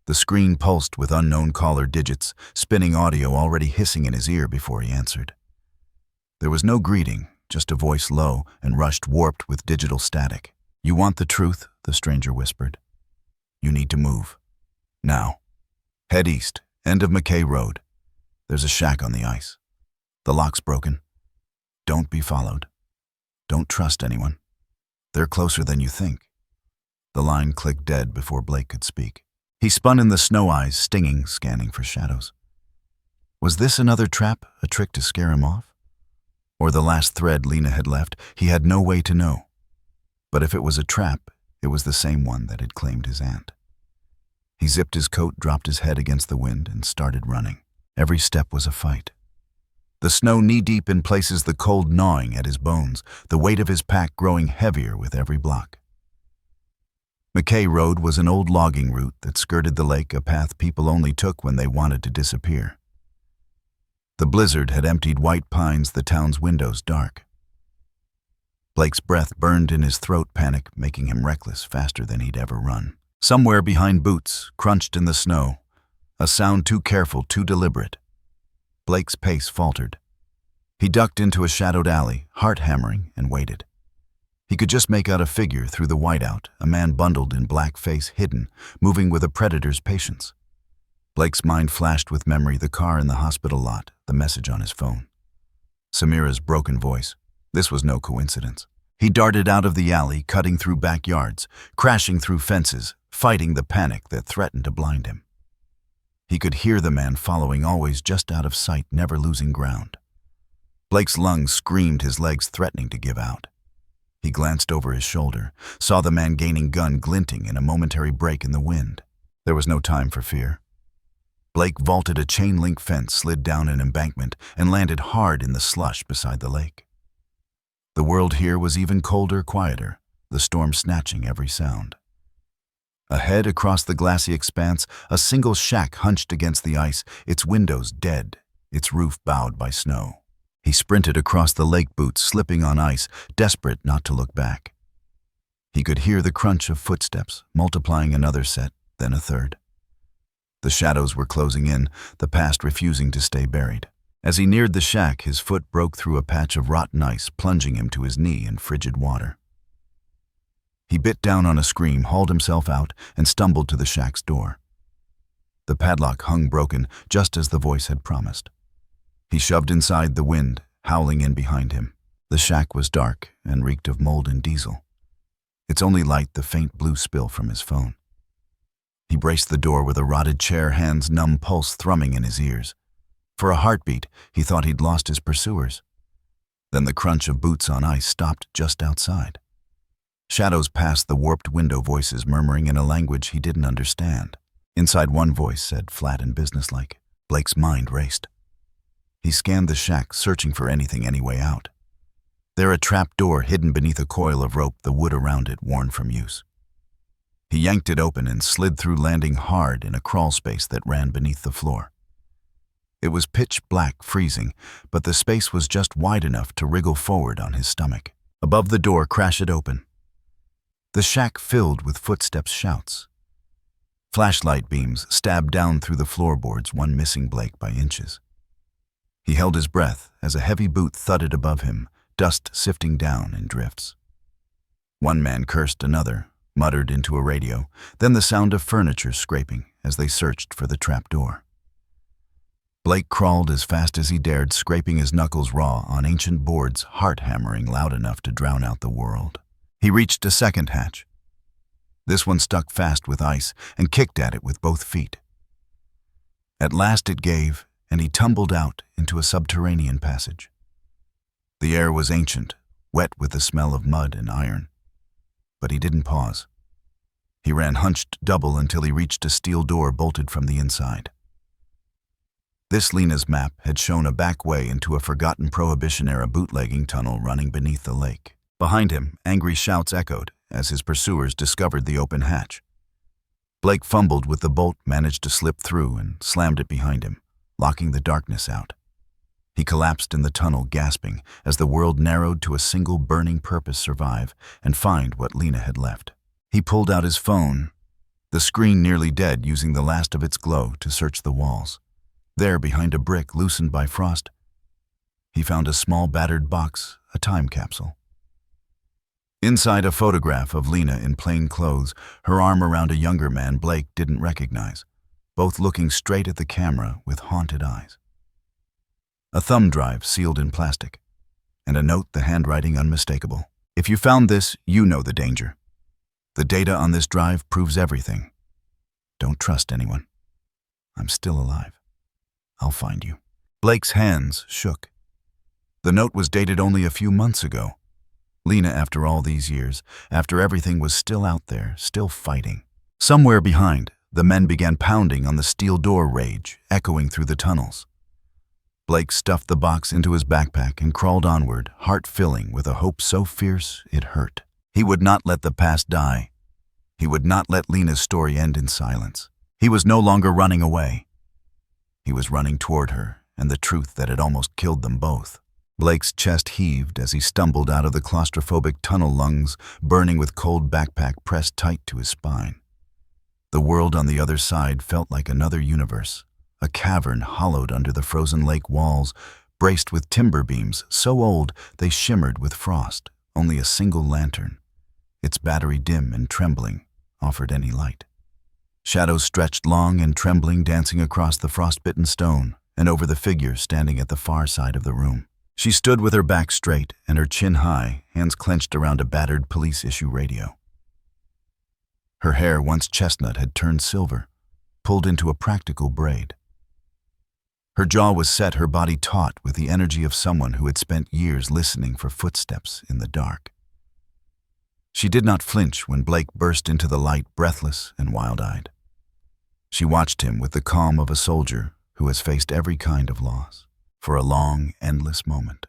The screen pulsed with unknown caller digits, spinning audio already hissing in his ear before he answered. There was no greeting, just a voice low and rushed, warped with digital static. "You want the truth?" the stranger whispered. "You need to move. Now. Head east, end of McKay Road. There's a shack on the ice. The lock's broken. Don't be followed. Don't trust anyone. They're closer than you think." The line clicked dead before Blake could speak. He spun in the snow, eyes stinging, scanning for shadows. Was this another trap, a trick to scare him off? Or the last thread Lena had left? He had no way to know. But if it was a trap, it was the same one that had claimed his aunt. He zipped his coat, dropped his head against the wind, and started running. Every step was a fight. The snow knee-deep in places, the cold gnawing at his bones, the weight of his pack growing heavier with every block. McKay Road was an old logging route that skirted the lake, a path people only took when they wanted to disappear. The blizzard had emptied White Pines, the town's windows dark. Blake's breath burned in his throat, panic making him reckless, faster than he'd ever run. Somewhere behind boots, crunched in the snow, a sound too careful, too deliberate. Blake's pace faltered. He ducked into a shadowed alley, heart hammering, and waited. He could just make out a figure through the whiteout, a man bundled in black, face hidden, moving with a predator's patience. Blake's mind flashed with memory, the car in the hospital lot, the message on his phone. Samira's broken voice. This was no coincidence. He darted out of the alley, cutting through backyards, crashing through fences, fighting the panic that threatened to blind him. He could hear the man following, always just out of sight, never losing ground. Blake's lungs screamed, his legs threatening to give out. He glanced over his shoulder, saw the man gaining, gun glinting in a momentary break in the wind. There was no time for fear. Blake vaulted a chain-link fence, slid down an embankment, and landed hard in the slush beside the lake. The world here was even colder, quieter, the storm snatching every sound. Ahead, across the glassy expanse, a single shack hunched against the ice, its windows dead, its roof bowed by snow. He sprinted across the lake, boots slipping on ice, desperate not to look back. He could hear the crunch of footsteps, multiplying another set, then a third. The shadows were closing in, the past refusing to stay buried. As he neared the shack, his foot broke through a patch of rotten ice, plunging him to his knee in frigid water. He bit down on a scream, hauled himself out, and stumbled to the shack's door. The padlock hung broken, just as the voice had promised. He shoved inside, the wind howling in behind him. The shack was dark and reeked of mold and diesel. Its only light the faint blue spill from his phone. He braced the door with a rotted chair, hands numb, pulse thrumming in his ears. For a heartbeat, he thought he'd lost his pursuers. Then the crunch of boots on ice stopped just outside. Shadows passed the warped window, voices murmuring in a language he didn't understand. Inside, one voice said, flat and businesslike. Blake's mind raced. He scanned the shack, searching for anything, any way out. There, a trap door hidden beneath a coil of rope, the wood around it worn from use. He yanked it open and slid through, landing hard in a crawl space that ran beneath the floor. It was pitch black, freezing, but the space was just wide enough to wriggle forward on his stomach. Above the door, crash it open. The shack filled with footsteps, shouts. Flashlight beams stabbed down through the floorboards, one missing Blake by inches. He held his breath as a heavy boot thudded above him, dust sifting down in drifts. One man cursed, another muttered into a radio, then the sound of furniture scraping as they searched for the trap door. Blake crawled as fast as he dared, scraping his knuckles raw on ancient boards, heart hammering loud enough to drown out the world. He reached a second hatch. This one stuck fast with ice and kicked at it with both feet. At last it gave, and he tumbled out into a subterranean passage. The air was ancient, wet with the smell of mud and iron. But he didn't pause. He ran hunched double until he reached a steel door bolted from the inside. This, Lena's map had shown a back way into a forgotten Prohibition-era bootlegging tunnel running beneath the lake. Behind him, angry shouts echoed as his pursuers discovered the open hatch. Blake fumbled with the bolt, managed to slip through, and slammed it behind him, locking the darkness out. He collapsed in the tunnel, gasping, as the world narrowed to a single burning purpose: survive and find what Lena had left. He pulled out his phone, the screen nearly dead, using the last of its glow to search the walls. There, behind a brick loosened by frost, he found a small battered box, a time capsule. Inside, a photograph of Lena in plain clothes, her arm around a younger man Blake didn't recognize, both looking straight at the camera with haunted eyes. A thumb drive sealed in plastic, and a note, the handwriting unmistakable. If you found this, you know the danger. The data on this drive proves everything. Don't trust anyone. I'm still alive. I'll find you. Blake's hands shook. The note was dated only a few months ago. Lena, after all these years, after everything, was still out there, still fighting. Somewhere behind, the men began pounding on the steel door, rage echoing through the tunnels. Blake stuffed the box into his backpack and crawled onward, heart filling with a hope so fierce it hurt. He would not let the past die. He would not let Lena's story end in silence. He was no longer running away. He was running toward her and the truth that had almost killed them both. Blake's chest heaved as he stumbled out of the claustrophobic tunnel, lungs burning with cold, backpack pressed tight to his spine. The world on the other side felt like another universe, a cavern hollowed under the frozen lake walls, braced with timber beams so old they shimmered with frost. Only a single lantern, its battery dim and trembling, offered any light. Shadows stretched long and trembling, dancing across the frostbitten stone and over the figure standing at the far side of the room. She stood with her back straight and her chin high, hands clenched around a battered police-issue radio. Her hair, once chestnut, had turned silver, pulled into a practical braid. Her jaw was set, her body taut with the energy of someone who had spent years listening for footsteps in the dark. She did not flinch when Blake burst into the light, breathless and wild-eyed. She watched him with the calm of a soldier who has faced every kind of loss. For a long, endless moment,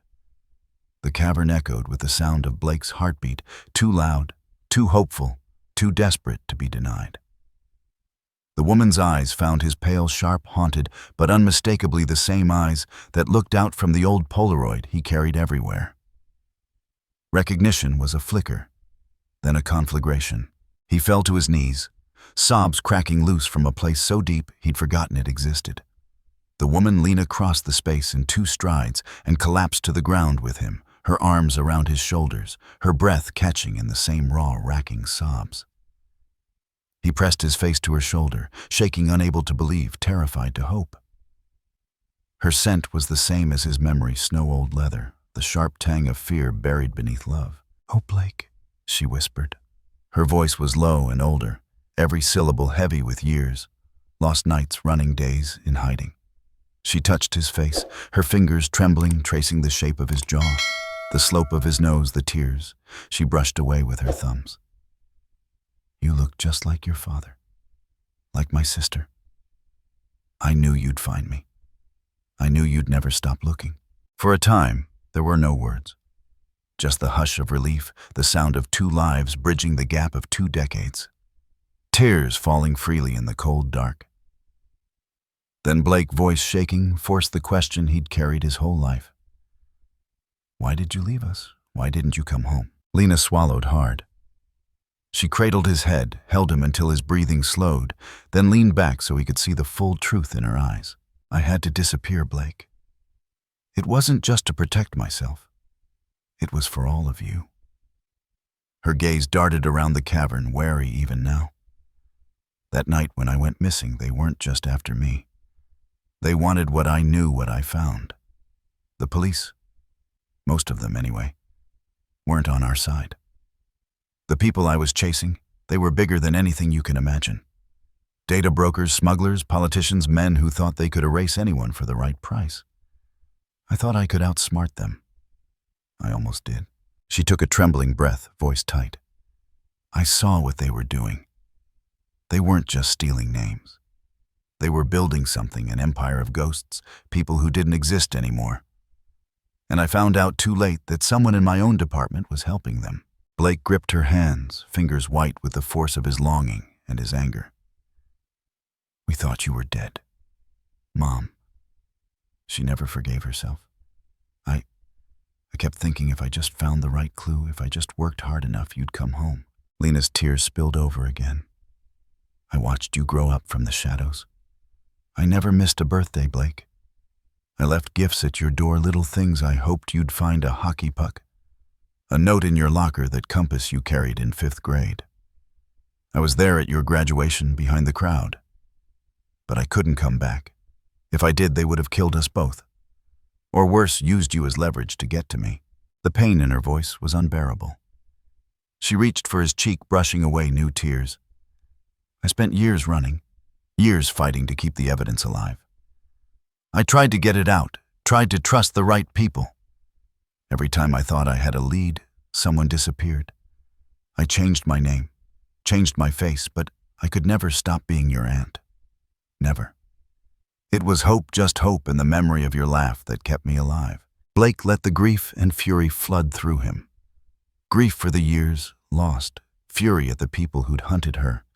the cavern echoed with the sound of Blake's heartbeat, too loud, too hopeful, too desperate to be denied. The woman's eyes found his pale, sharp, haunted, but unmistakably the same eyes that looked out from the old Polaroid he carried everywhere. Recognition was a flicker, then a conflagration. He fell to his knees, sobs cracking loose from a place so deep he'd forgotten it existed. The woman, Lena, crossed the space in 2 strides and collapsed to the ground with him, her arms around his shoulders, her breath catching in the same raw, racking sobs. He pressed his face to her shoulder, shaking, unable to believe, terrified to hope. Her scent was the same as his memory, snow-old leather, the sharp tang of fear buried beneath love. "Oh, Blake," she whispered. Her voice was low and older, every syllable heavy with years, lost nights, running days in hiding. She touched his face, her fingers trembling, tracing the shape of his jaw, the slope of his nose, the tears she brushed away with her thumbs. "You look just like your father, like my sister. I knew you'd find me. I knew you'd never stop looking." For a time, there were no words. Just the hush of relief, the sound of two lives bridging the gap of 2 decades. Tears falling freely in the cold dark. Then Blake, voice shaking, forced the question he'd carried his whole life. "Why did you leave us? Why didn't you come home?" Lena swallowed hard. She cradled his head, held him until his breathing slowed, then leaned back so he could see the full truth in her eyes. "I had to disappear, Blake. It wasn't just to protect myself. It was for all of you." Her gaze darted around the cavern, wary even now. "That night when I went missing, they weren't just after me. They wanted what I knew, what I found. The police, most of them anyway, weren't on our side. The people I was chasing, they were bigger than anything you can imagine. Data brokers, smugglers, politicians, men who thought they could erase anyone for the right price. I thought I could outsmart them. I almost did." She took a trembling breath, voice tight. "I saw what they were doing. They weren't just stealing names. They were building something, an empire of ghosts, people who didn't exist anymore. And I found out too late that someone in my own department was helping them." Blake gripped her hands, fingers white with the force of his longing and his anger. "We thought you were dead. Mom." She never forgave herself. I kept thinking if I just found the right clue, if I just worked hard enough, you'd come home." Lena's tears spilled over again. "I watched you grow up from the shadows. I never missed a birthday, Blake. I left gifts at your door, little things I hoped you'd find, a hockey puck, a note in your locker, that compass you carried in 5th grade. I was there at your graduation behind the crowd. But I couldn't come back. If I did, they would have killed us both. Or worse, used you as leverage to get to me." The pain in her voice was unbearable. She reached for his cheek, brushing away new tears. "I spent years running, years fighting to keep the evidence alive. I tried to get it out, tried to trust the right people. Every time I thought I had a lead, someone disappeared. I changed my name, changed my face, but I could never stop being your aunt. Never. It was hope, just hope, and the memory of your laugh that kept me alive." Blake let the grief and fury flood through him. Grief for the years lost, fury at the people who'd hunted her,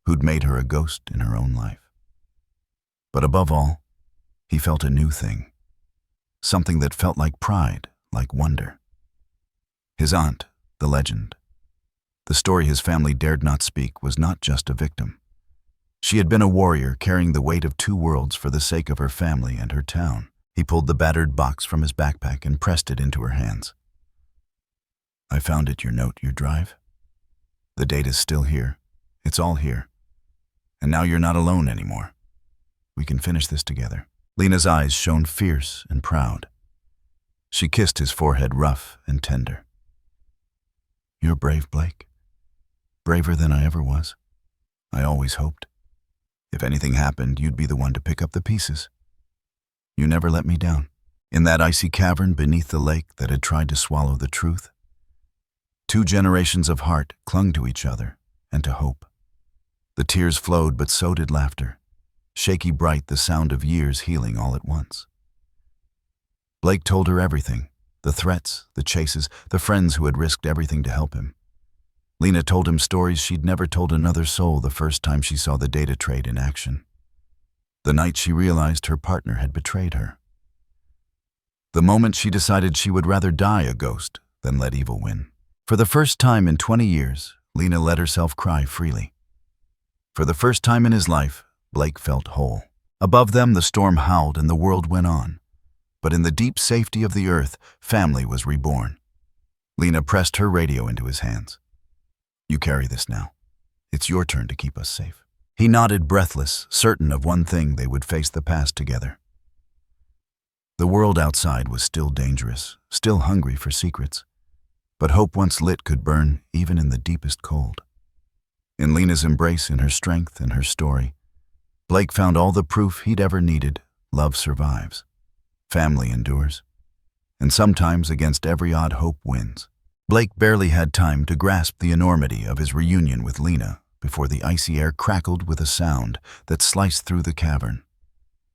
who'd made her a ghost in her own life. But above all, he felt a new thing, something that felt like pride, like wonder. His aunt, the legend, the story his family dared not speak, was not just a victim. She had been a warrior, carrying the weight of 2 worlds for the sake of her family and her town. He pulled the battered box from his backpack and pressed it into her hands. "I found it, your note, your drive. The data's still here. It's all here. And now you're not alone anymore. We can finish this together." Lena's eyes shone fierce and proud. She kissed his forehead, rough and tender. "You're brave, Blake. Braver than I ever was. I always hoped. If anything happened, you'd be the one to pick up the pieces. You never let me down." In that icy cavern beneath the lake that had tried to swallow the truth, 2 generations of heart clung to each other and to hope. The tears flowed, but so did laughter, shaky bright, the sound of years healing all at once. Blake told her everything, the threats, the chases, the friends who had risked everything to help him. Lena told him stories she'd never told another soul the first time she saw the data trade in action. The night she realized her partner had betrayed her. The moment she decided she would rather die a ghost than let evil win. For the first time in 20 years, Lena let herself cry freely. For the first time in his life, Blake felt whole. Above them, the storm howled and the world went on. but in the deep safety of the earth, family was reborn. Lena pressed her radio into his hands. You carry this now. It's your turn to keep us safe. He nodded, breathless, certain of one thing: they would face the past together. The world outside was still dangerous, still hungry for secrets. But hope once lit could burn even in the deepest cold. In Lena's embrace, in her strength, in her story, Blake found all the proof he'd ever needed. Love survives. Family endures. And sometimes, against every odd, hope wins. Blake barely had time to grasp the enormity of his reunion with Lena before the icy air crackled with a sound that sliced through the cavern.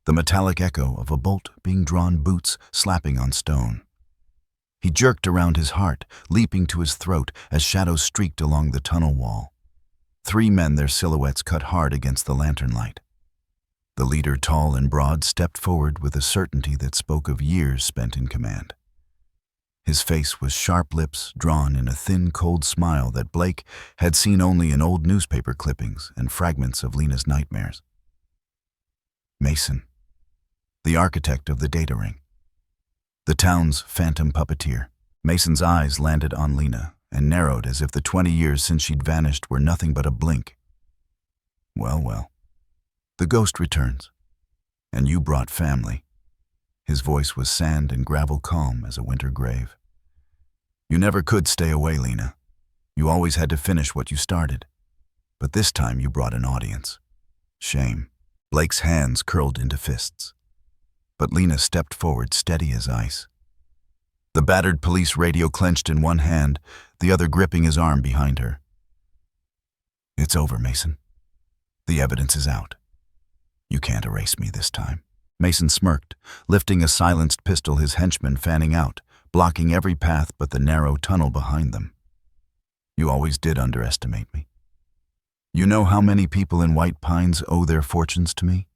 The metallic echo of a bolt being drawn, boots slapping on stone. He jerked around his heart, leaping to his throat as shadows streaked along the tunnel wall. 3 men, their silhouettes cut hard against the lantern light. The leader, tall and broad, stepped forward with a certainty that spoke of years spent in command. His face was sharp lips drawn in a thin, cold smile that Blake had seen only in old newspaper clippings and fragments of Lena's nightmares. Mason, the architect of the data ring. The town's phantom puppeteer. Mason's eyes landed on Lena and narrowed as if the 20 years since she'd vanished were nothing but a blink. Well, well. The ghost returns. And you brought family. His voice was sand and gravel calm as a winter grave. You never could stay away, Lena. You always had to finish what you started. But this time you brought an audience. Shame. Blake's hands curled into fists. But Lena stepped forward, steady as ice. The battered police radio clenched in one hand, the other gripping his arm behind her. It's over, Mason. The evidence is out. You can't erase me this time. Mason smirked, lifting a silenced pistol, his henchmen fanning out, blocking every path but the narrow tunnel behind them. You always did underestimate me. You know how many people in White Pines owe their fortunes to me?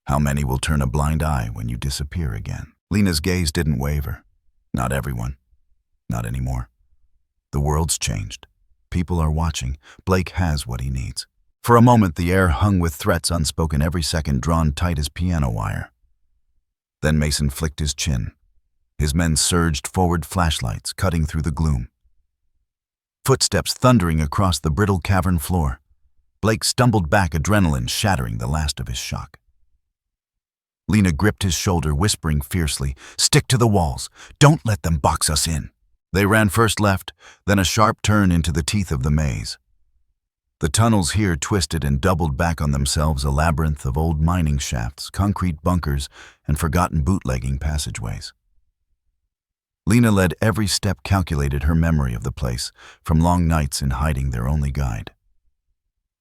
How many will turn a blind eye when you disappear again? Lena's gaze didn't waver. Not everyone. Not anymore. The world's changed. People are watching. Blake has what he needs. For a moment, the air hung with threats unspoken, every second drawn tight as piano wire. Then Mason flicked his chin. His men surged forward, flashlights cutting through the gloom. Footsteps thundering across the brittle cavern floor. Blake stumbled back, adrenaline shattering the last of his shock. Lena gripped his shoulder, whispering fiercely, "Stick to the walls. Don't let them box us in." They ran first left, then a sharp turn into the teeth of the maze. The tunnels here twisted and doubled back on themselves, a labyrinth of old mining shafts, concrete bunkers, and forgotten bootlegging passageways. Lena led every step, calculated, her memory of the place, from long nights in hiding, their only guide.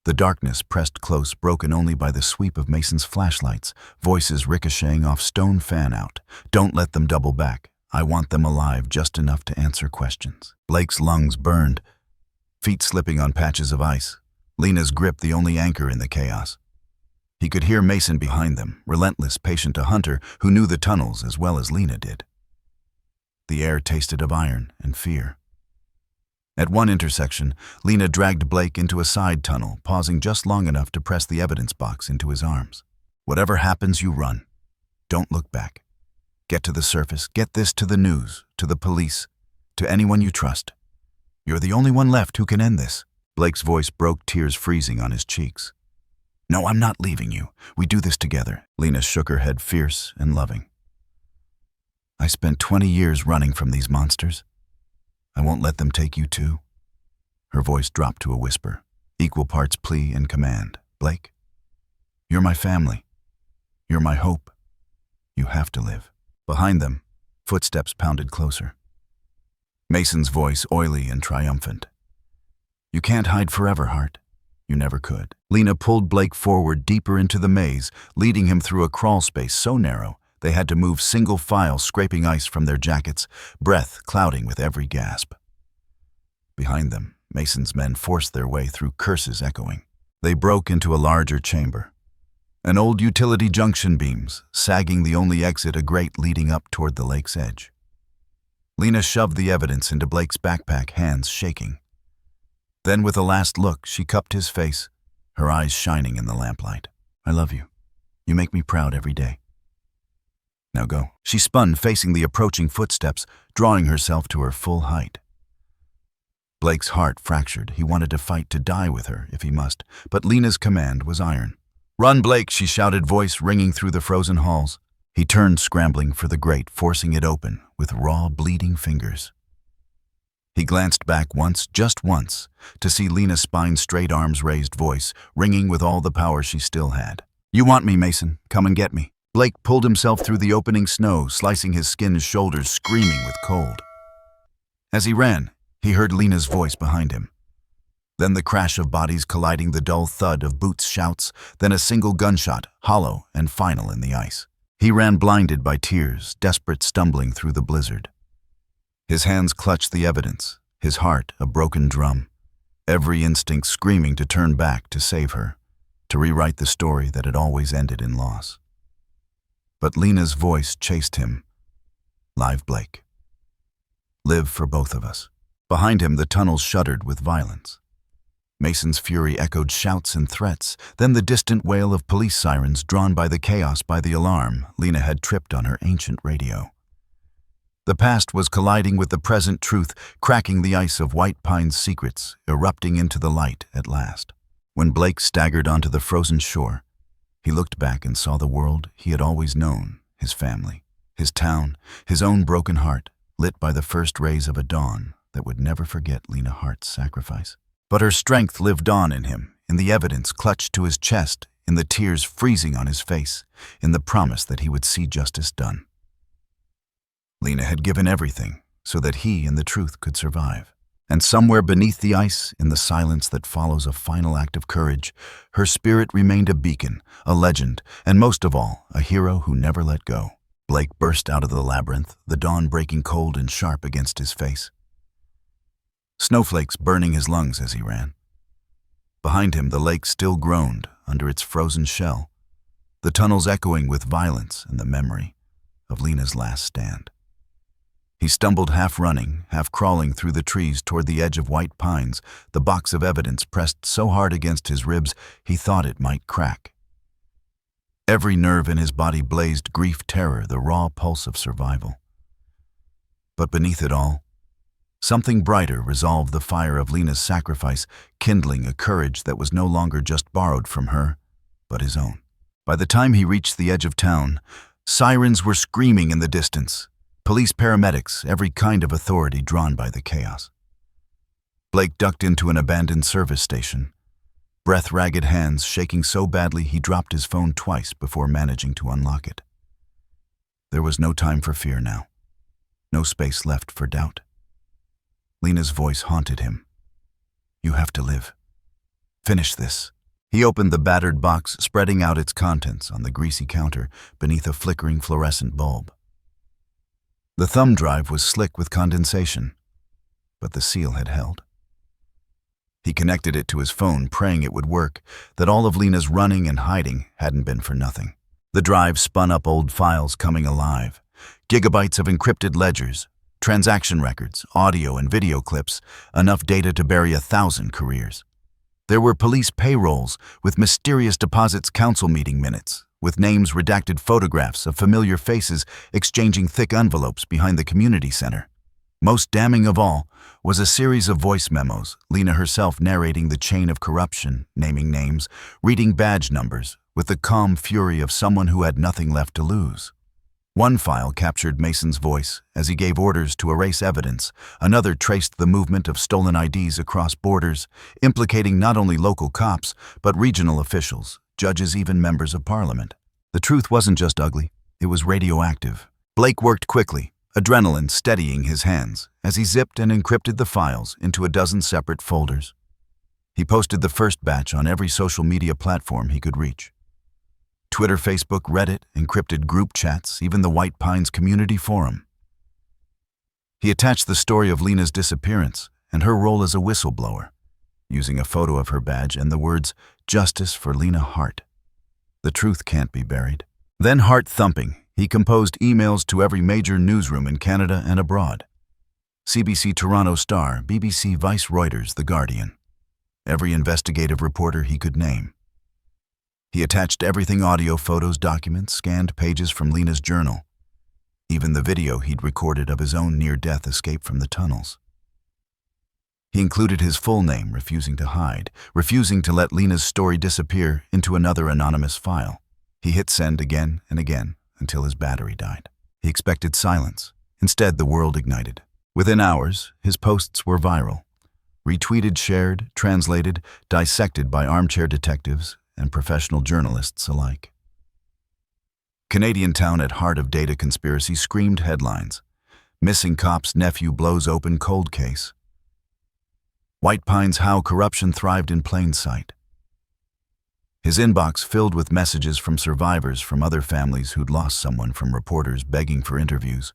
The darkness pressed close, broken only by the sweep of Mason's flashlights, voices ricocheting off stone fan-out. Don't let them double back. I want them alive, just enough to answer questions. Blake's lungs burned, feet slipping on patches of ice. Lena's grip the only anchor in the chaos. He could hear Mason behind them, relentless, patient, a hunter who knew the tunnels as well as Lena did. The air tasted of iron and fear. At one intersection, Lena dragged Blake into a side tunnel, pausing just long enough to press the evidence box into his arms. Whatever happens, you run. Don't look back. Get to the surface. Get this to the news, to the police, to anyone you trust. You're the only one left who can end this. Blake's voice broke, tears freezing on his cheeks. No, I'm not leaving you. We do this together. Lena shook her head, fierce and loving. I spent 20 years running from these monsters. I won't let them take you too. Her voice dropped to a whisper, equal parts plea and command. Blake, you're my family. You're my hope. You have to live. Behind them, footsteps pounded closer. Mason's voice, oily and triumphant. You can't hide forever, Hart. You never could. Lena pulled Blake forward, deeper into the maze, leading him through a crawl space so narrow they had to move single file, scraping ice from their jackets, breath clouding with every gasp. Behind them, Mason's men forced their way through, curses echoing. They broke into a larger chamber. An old utility junction beams, sagging the only exit, a grate leading up toward the lake's edge. Lena shoved the evidence into Blake's backpack, hands shaking. Then, with a last look, she cupped his face, her eyes shining in the lamplight. I love you. You make me proud every day. Now go. She spun, facing the approaching footsteps, drawing herself to her full height. Blake's heart fractured. He wanted to fight to die with her, if he must, but Lena's command was iron. "Run, Blake!" she shouted, voice ringing through the frozen halls. He turned, scrambling for the grate, forcing it open with raw, bleeding fingers. He glanced back once, just once, to see Lena's spine-straight, arms raised, voice ringing with all the power she still had. "You want me, Mason? Come and get me." Blake pulled himself through the opening snow, slicing his skinned shoulders, screaming with cold. As he ran, he heard Lena's voice behind him. Then the crash of bodies colliding, the dull thud of boots, shouts, then a single gunshot, hollow and final in the ice. He ran, blinded by tears, desperate, stumbling through the blizzard. His hands clutched the evidence, his heart a broken drum, every instinct screaming to turn back, to save her, to rewrite the story that had always ended in loss. But Lena's voice chased him. "Live, Blake. Live for both of us." Behind him, the tunnels shuddered with violence. Mason's fury echoed shouts and threats, then the distant wail of police sirens drawn by the chaos, by the alarm Lena had tripped on her ancient radio. The past was colliding with the present truth, cracking the ice of White Pine's secrets, erupting into the light at last. When Blake staggered onto the frozen shore, he looked back and saw the world he had always known, his family, his town, his own broken heart, lit by the first rays of a dawn that would never forget Lena Hart's sacrifice. But her strength lived on in him, in the evidence clutched to his chest, in the tears freezing on his face, in the promise that he would see justice done. Lena had given everything so that he and the truth could survive. And somewhere beneath the ice, in the silence that follows a final act of courage, her spirit remained a beacon, a legend, and most of all, a hero who never let go. Blake burst out of the labyrinth, the dawn breaking cold and sharp against his face. Snowflakes burning his lungs as he ran. Behind him, the lake still groaned under its frozen shell, the tunnels echoing with violence and the memory of Lena's last stand. He stumbled, half running, half crawling through the trees toward the edge of White Pines, the box of evidence pressed so hard against his ribs he thought it might crack. Every nerve in his body blazed grief, terror, the raw pulse of survival. But beneath it all, something brighter resolved the fire of Lena's sacrifice, kindling a courage that was no longer just borrowed from her, but his own. By the time he reached the edge of town, sirens were screaming in the distance. Police, paramedics, every kind of authority drawn by the chaos. Blake ducked into an abandoned service station, breath-ragged hands shaking so badly he dropped his phone twice before managing to unlock it. There was no time for fear now, no space left for doubt. Lena's voice haunted him. "You have to live. Finish this." He opened the battered box, spreading out its contents on the greasy counter beneath a flickering fluorescent bulb. The thumb drive was slick with condensation, but the seal had held. He connected it to his phone, praying it would work, that all of Lena's running and hiding hadn't been for nothing. The drive spun up old files coming alive, gigabytes of encrypted ledgers, transaction records, audio and video clips, enough data to bury 1,000 careers. There were police payrolls with mysterious deposits, council meeting minutes, with names, redacted photographs of familiar faces exchanging thick envelopes behind the community center. Most damning of all was a series of voice memos, Lena herself narrating the chain of corruption, naming names, reading badge numbers, with the calm fury of someone who had nothing left to lose. One file captured Mason's voice as he gave orders to erase evidence. Another traced the movement of stolen IDs across borders, implicating not only local cops, but regional officials, judges, even members of parliament. The truth wasn't just ugly, it was radioactive. Blake worked quickly, adrenaline steadying his hands, as he zipped and encrypted the files into a dozen separate folders. He posted the first batch on every social media platform he could reach. Twitter, Facebook, Reddit, encrypted group chats, even the White Pines community forum. He attached the story of Lena's disappearance and her role as a whistleblower, using a photo of her badge and the words, "Justice for Lena Hart. The truth can't be buried." Then, heart thumping, he composed emails to every major newsroom in Canada and abroad. CBC Toronto Star, BBC Vice Reuters, The Guardian. Every investigative reporter he could name. He attached everything: audio, photos, documents, scanned pages from Lena's journal. even the video he'd recorded of his own near-death escape from the tunnels. He included his full name, refusing to hide, refusing to let Lena's story disappear into another anonymous file. He hit send again and again until his battery died. He expected silence. Instead, the world ignited. Within hours, his posts were viral. Retweeted, shared, translated, dissected by armchair detectives and professional journalists alike. Canadian town at heart of data conspiracy screamed headlines. Missing cop's nephew blows open cold case. White Pines how corruption thrived in plain sight. His inbox filled with messages from survivors from other families who'd lost someone, from reporters begging for interviews,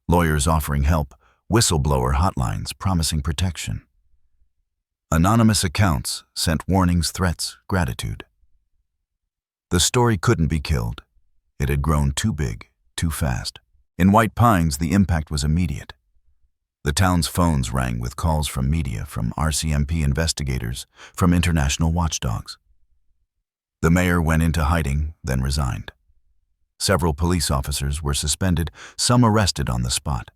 lawyers offering help, whistleblower hotlines promising protection. Anonymous accounts sent warnings, threats, gratitude. The story couldn't be killed. It had grown too big, too fast. In White Pines, the impact was immediate. The town's phones rang with calls from media, from RCMP investigators, from international watchdogs. The mayor went into hiding, then resigned. Several police officers were suspended, some arrested on the spot.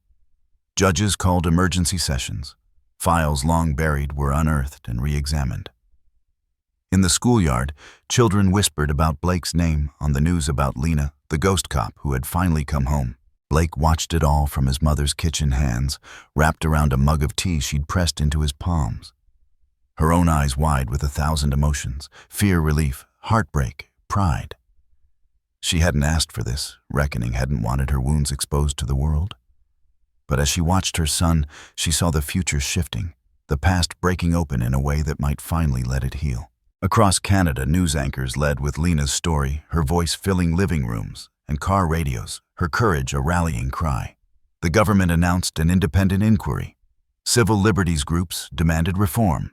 Judges called emergency sessions. Files long buried were unearthed and re-examined. In the schoolyard, children whispered about Blake's name on the news about Lena, the ghost cop who had finally come home. Blake watched it all from his mother's kitchen hands, wrapped around a mug of tea she'd pressed into his palms. Her own eyes wide with 1,000 emotions, fear, relief, heartbreak, pride. She hadn't asked for this. Reckoning hadn't wanted her wounds exposed to the world. But as she watched her son, she saw the future shifting, the past breaking open in a way that might finally let it heal. Across Canada, news anchors led with Lena's story, her voice filling living rooms and car radios, her courage a rallying cry. The government announced an independent inquiry. Civil liberties groups demanded reform.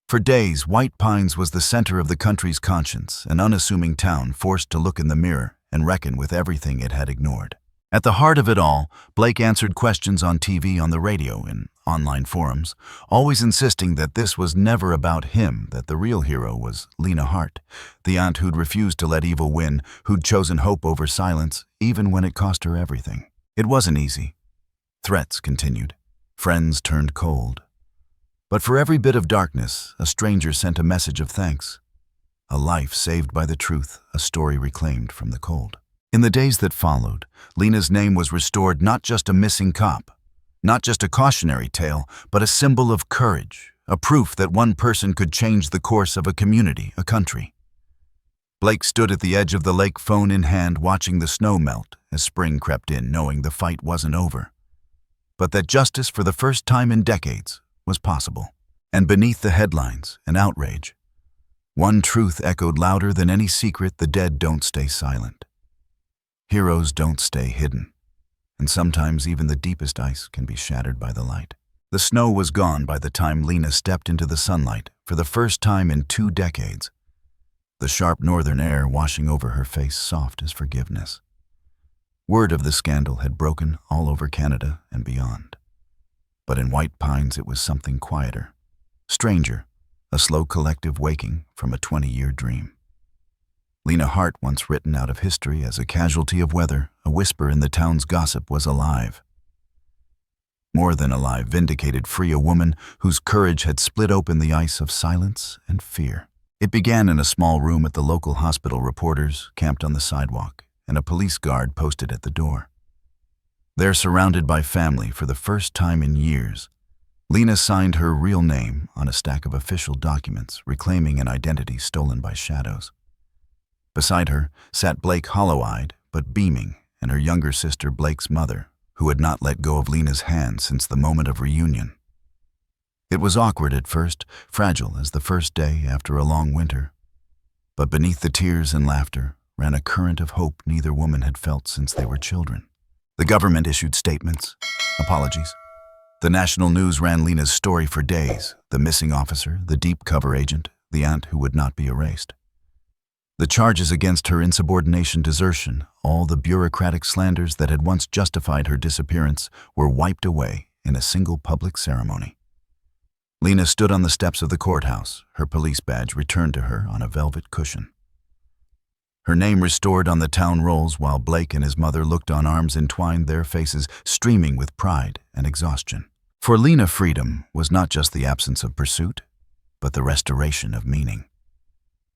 For days, White Pines was the center of the country's conscience, an unassuming town forced to look in the mirror and reckon with everything it had ignored. At the heart of it all, Blake answered questions on TV, on the radio, in online forums, always insisting that this was never about him, that the real hero was Lena Hart, the aunt who'd refused to let evil win, who'd chosen hope over silence, even when it cost her everything. It wasn't easy. Threats continued. Friends turned cold. But for every bit of darkness, a stranger sent a message of thanks. A life saved by the truth, a story reclaimed from the cold. In the days that followed, Lena's name was restored, not just a missing cop, not just a cautionary tale, but a symbol of courage, a proof that one person could change the course of a community, a country. Blake stood at the edge of the lake, phone in hand, watching the snow melt as spring crept in, knowing the fight wasn't over, but that justice, for the first time in decades, was possible. And beneath the headlines, an outrage. One truth echoed louder than any secret: the dead don't stay silent. Heroes don't stay hidden. And sometimes even the deepest ice can be shattered by the light. The snow was gone by the time Lena stepped into the sunlight for the first time in 2 decades. The sharp northern air washing over her face, soft as forgiveness. Word of the scandal had broken all over Canada and beyond. But in White Pines it was something quieter, stranger, a slow collective waking from a 20-year dream. Lena Hart, once written out of history as a casualty of weather, a whisper in the town's gossip, was alive. More than alive, vindicated, free, a woman whose courage had split open the ice of silence and fear. It began in a small room at the local hospital, reporters camped on the sidewalk, and a police guard posted at the door. There, surrounded by family for the first time in years, Lena signed her real name on a stack of official documents, reclaiming an identity stolen by shadows. Beside her sat Blake, hollow-eyed but beaming, and her younger sister, Blake's mother, who had not let go of Lena's hand since the moment of reunion. It was awkward at first, fragile as the first day after a long winter. But beneath the tears and laughter ran a current of hope neither woman had felt since they were children. The government issued statements, apologies. The national news ran Lena's story for days: the missing officer, the deep cover agent, the aunt who would not be erased. The charges against her: insubordination, desertion, all the bureaucratic slanders that had once justified her disappearance were wiped away in a single public ceremony. Lena stood on the steps of the courthouse, her police badge returned to her on a velvet cushion. her name restored on the town rolls while Blake and his mother looked on, arms entwined, their faces streaming with pride and exhaustion. For Lena, freedom was not just the absence of pursuit, but the restoration of meaning.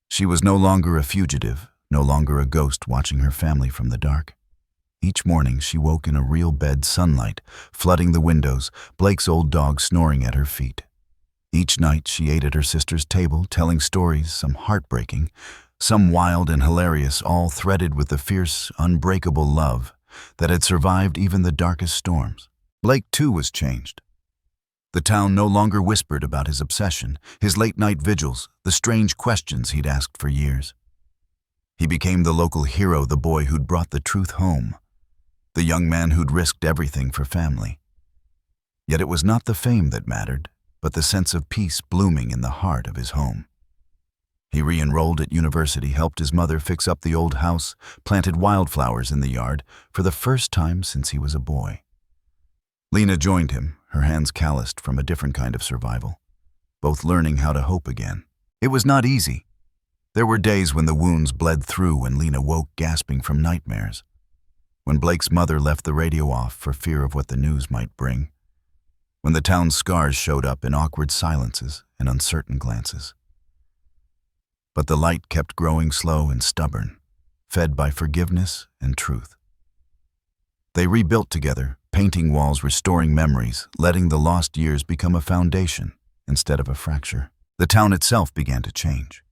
She was no longer a fugitive, no longer a ghost watching her family from the dark. Each morning she woke in a real bed, sunlight flooding the windows, Blake's old dog snoring at her feet. Each night she ate at her sister's table, telling stories, some heartbreaking, some wild and hilarious, all threaded with the fierce, unbreakable love that had survived even the darkest storms. Blake, too, was changed. The town no longer whispered about his obsession, his late-night vigils, the strange questions he'd asked for years. He became the local hero, the boy who'd brought the truth home, the young man who'd risked everything for family. Yet it was not the fame that mattered, but the sense of peace blooming in the heart of his home. He re-enrolled at university, helped his mother fix up the old house, planted wildflowers in the yard for the first time since he was a boy. Lena joined him, her hands calloused from a different kind of survival, both learning how to hope again. It was not easy. There were days when the wounds bled through and Lena woke gasping from nightmares. When Blake's mother left the radio off for fear of what the news might bring. When the town's scars showed up in awkward silences and uncertain glances. But the light kept growing slow and stubborn, fed by forgiveness and truth. They rebuilt together, painting walls, restoring memories, letting the lost years become a foundation instead of a fracture. The town itself began to change.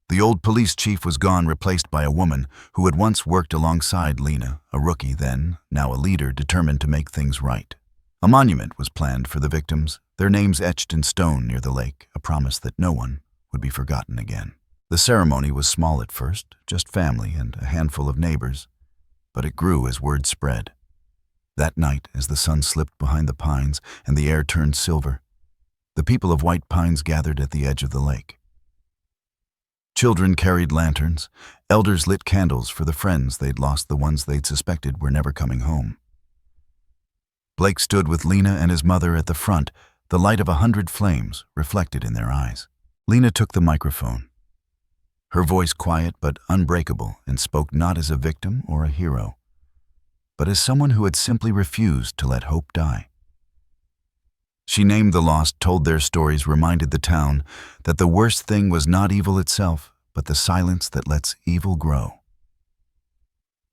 The old police chief was gone, replaced by a woman who had once worked alongside Lena, a rookie then, now a leader determined to make things right. A monument was planned for the victims, their names etched in stone near the lake, a promise that no one would be forgotten again. The ceremony was small at first, just family and a handful of neighbors, but it grew as word spread. That night, as the sun slipped behind the pines and the air turned silver, the people of White Pines gathered at the edge of the lake. Children carried lanterns, elders lit candles for the friends they'd lost, the ones they'd suspected were never coming home. Blake stood with Lena and his mother at the front, the light of 100 flames reflected in their eyes. Lena took the microphone, her voice quiet but unbreakable, and spoke not as a victim or a hero, but as someone who had simply refused to let hope die. She named the lost, told their stories, reminded the town that the worst thing was not evil itself, but the silence that lets evil grow.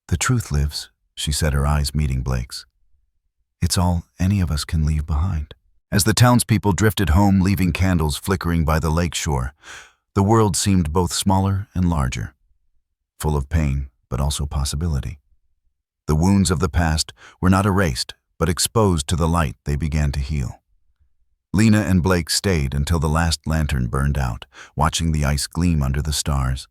"The truth lives," she said, her eyes meeting Blake's. "It's all any of us can leave behind." As the townspeople drifted home, leaving candles flickering by the lake shore, the world seemed both smaller and larger, full of pain but also possibility. The wounds of the past were not erased, but exposed to the light they began to heal. Lena and Blake stayed until the last lantern burned out, watching the ice gleam under the stars.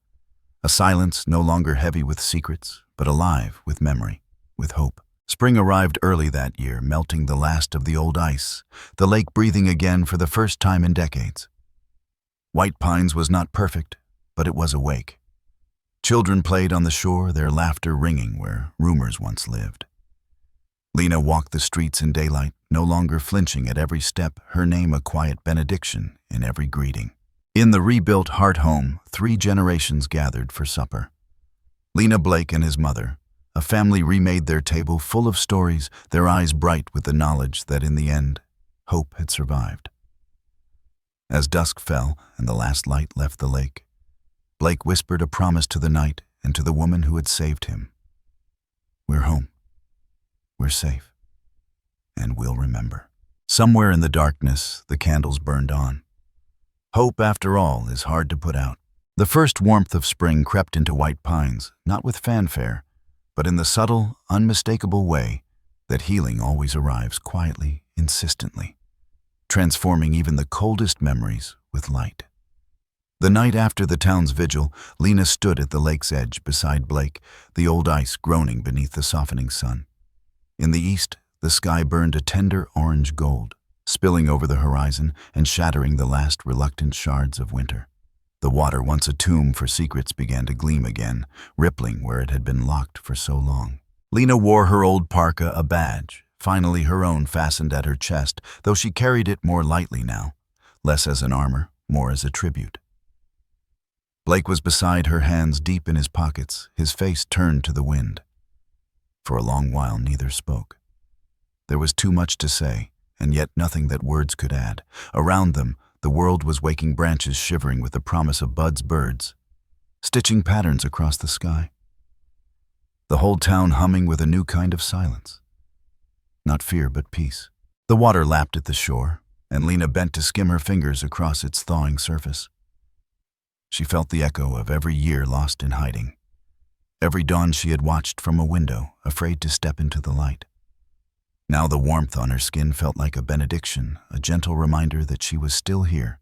A silence no longer heavy with secrets, but alive with memory, with hope. Spring arrived early that year, melting the last of the old ice, the lake breathing again for the first time in decades. White Pines was not perfect, but it was awake. Children played on the shore, their laughter ringing where rumors once lived. Lena walked the streets in daylight, no longer flinching at every step, her name a quiet benediction in every greeting. In the rebuilt Hart home, 3 generations gathered for supper. Lena, Blake, and his mother, a family remade their table full of stories, their eyes bright with the knowledge that in the end, hope had survived. As dusk fell and the last light left the lake, Blake whispered a promise to the night and to the woman who had saved him. "We're home. We're safe. And we'll remember." Somewhere in the darkness, the candles burned on. Hope, after all, is hard to put out. The first warmth of spring crept into White Pines, not with fanfare, but in the subtle, unmistakable way that healing always arrives quietly, insistently, transforming even the coldest memories with light. The night after the town's vigil, Lena stood at the lake's edge beside Blake, the old ice groaning beneath the softening sun. In the east, the sky burned a tender orange gold, spilling over the horizon and shattering the last reluctant shards of winter. The water, once a tomb for secrets, began to gleam again, rippling where it had been locked for so long. Lena wore her old parka, a badge, finally her own, fastened at her chest, though she carried it more lightly now, less as an armor, more as a tribute. Blake was beside her, hands deep in his pockets, his face turned to the wind. For a long while neither spoke. There was too much to say, and yet nothing that words could add. Around them, the world was waking, branches shivering with the promise of buds, birds, stitching patterns across the sky. The whole town humming with a new kind of silence. Not fear, but peace. The water lapped at the shore, and Lena bent to skim her fingers across its thawing surface. She felt the echo of every year lost in hiding. Every dawn she had watched from a window, afraid to step into the light. Now the warmth on her skin felt like a benediction, a gentle reminder that she was still here,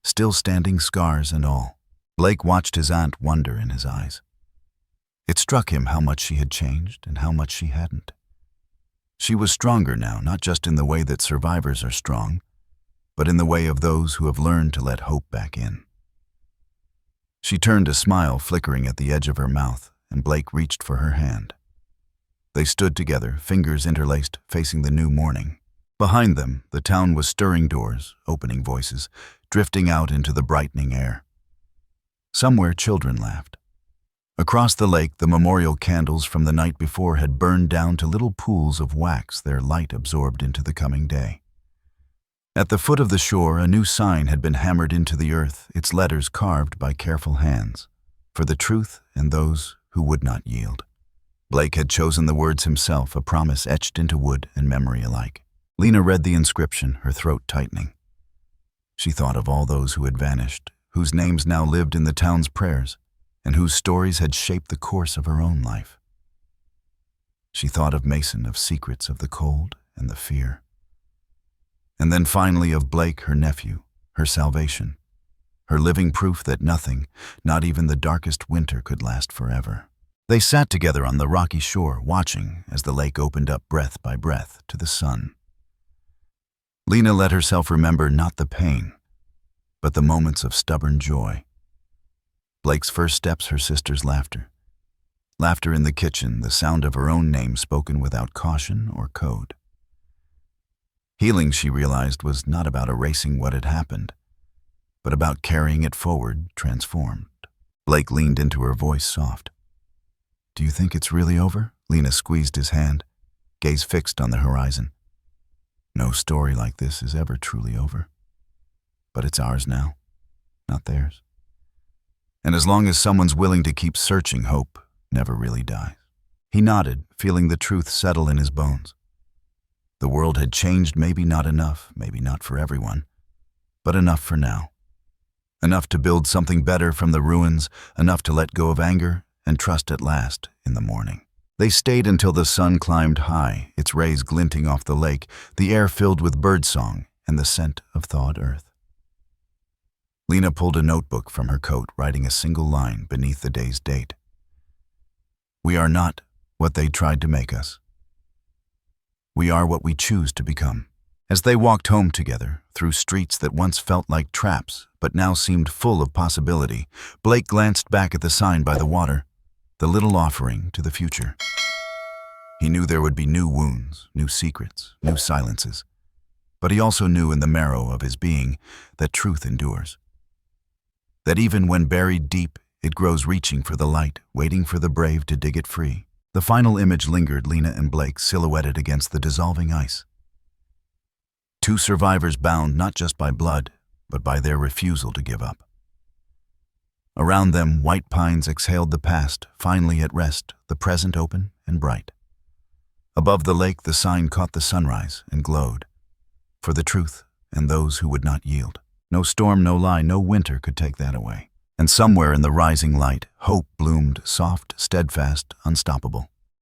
still standing, scars and all. Blake watched his aunt, wonder in his eyes. It struck him how much she had changed and how much she hadn't. She was stronger now, not just in the way that survivors are strong, but in the way of those who have learned to let hope back in. She turned, a smile flickering at the edge of her mouth, and Blake reached for her hand. They stood together, fingers interlaced, facing the new morning. Behind them, the town was stirring, doors, opening, voices, drifting out into the brightening air. Somewhere children laughed. Across the lake, the memorial candles from the night before had burned down to little pools of wax, their light absorbed into the coming day. At the foot of the shore, a new sign had been hammered into the earth, its letters carved by careful hands, for the truth and those who would not yield. Blake had chosen the words himself, a promise etched into wood and memory alike. Lena read the inscription, her throat tightening. She thought of all those who had vanished, whose names now lived in the town's prayers, and whose stories had shaped the course of her own life. She thought of Mason, of secrets, of the cold and the fear. And then finally of Blake, her nephew, her salvation, her living proof that nothing, not even the darkest winter, could last forever. They sat together on the rocky shore, watching as the lake opened up breath by breath to the sun. Lena let herself remember not the pain, but the moments of stubborn joy. Blake's first steps, her sister's laughter. Laughter in the kitchen, the sound of her own name spoken without caution or code. Healing, she realized, was not about erasing what had happened, but about carrying it forward, transformed. Blake leaned into her, voice soft. "Do you think it's really over?" Lena squeezed his hand, gaze fixed on the horizon. "No story like this is ever truly over. But it's ours now, not theirs. And as long as someone's willing to keep searching, hope never really dies." He nodded, feeling the truth settle in his bones. The world had changed, maybe not enough, maybe not for everyone, but enough for now. Enough to build something better from the ruins, enough to let go of anger and trust at last in the morning. They stayed until the sun climbed high, its rays glinting off the lake, the air filled with birdsong and the scent of thawed earth. Lena pulled a notebook from her coat, writing a single line beneath the day's date. "We are not what they tried to make us. We are what we choose to become." As they walked home together, through streets that once felt like traps but now seemed full of possibility, Blake glanced back at the sign by the water, the little offering to the future. He knew there would be new wounds, new secrets, new silences, but he also knew in the marrow of his being that truth endures. That even when buried deep, it grows, reaching for the light, waiting for the brave to dig it free. The final image lingered, Lena and Blake silhouetted against the dissolving ice. Two survivors bound not just by blood, but by their refusal to give up. Around them, white pines exhaled the past, finally at rest, the present open and bright. Above the lake, the sign caught the sunrise and glowed. For the truth and those who would not yield. No storm, no lie, no winter could take that away. And somewhere in the rising light, hope bloomed, soft, steadfast, unstoppable.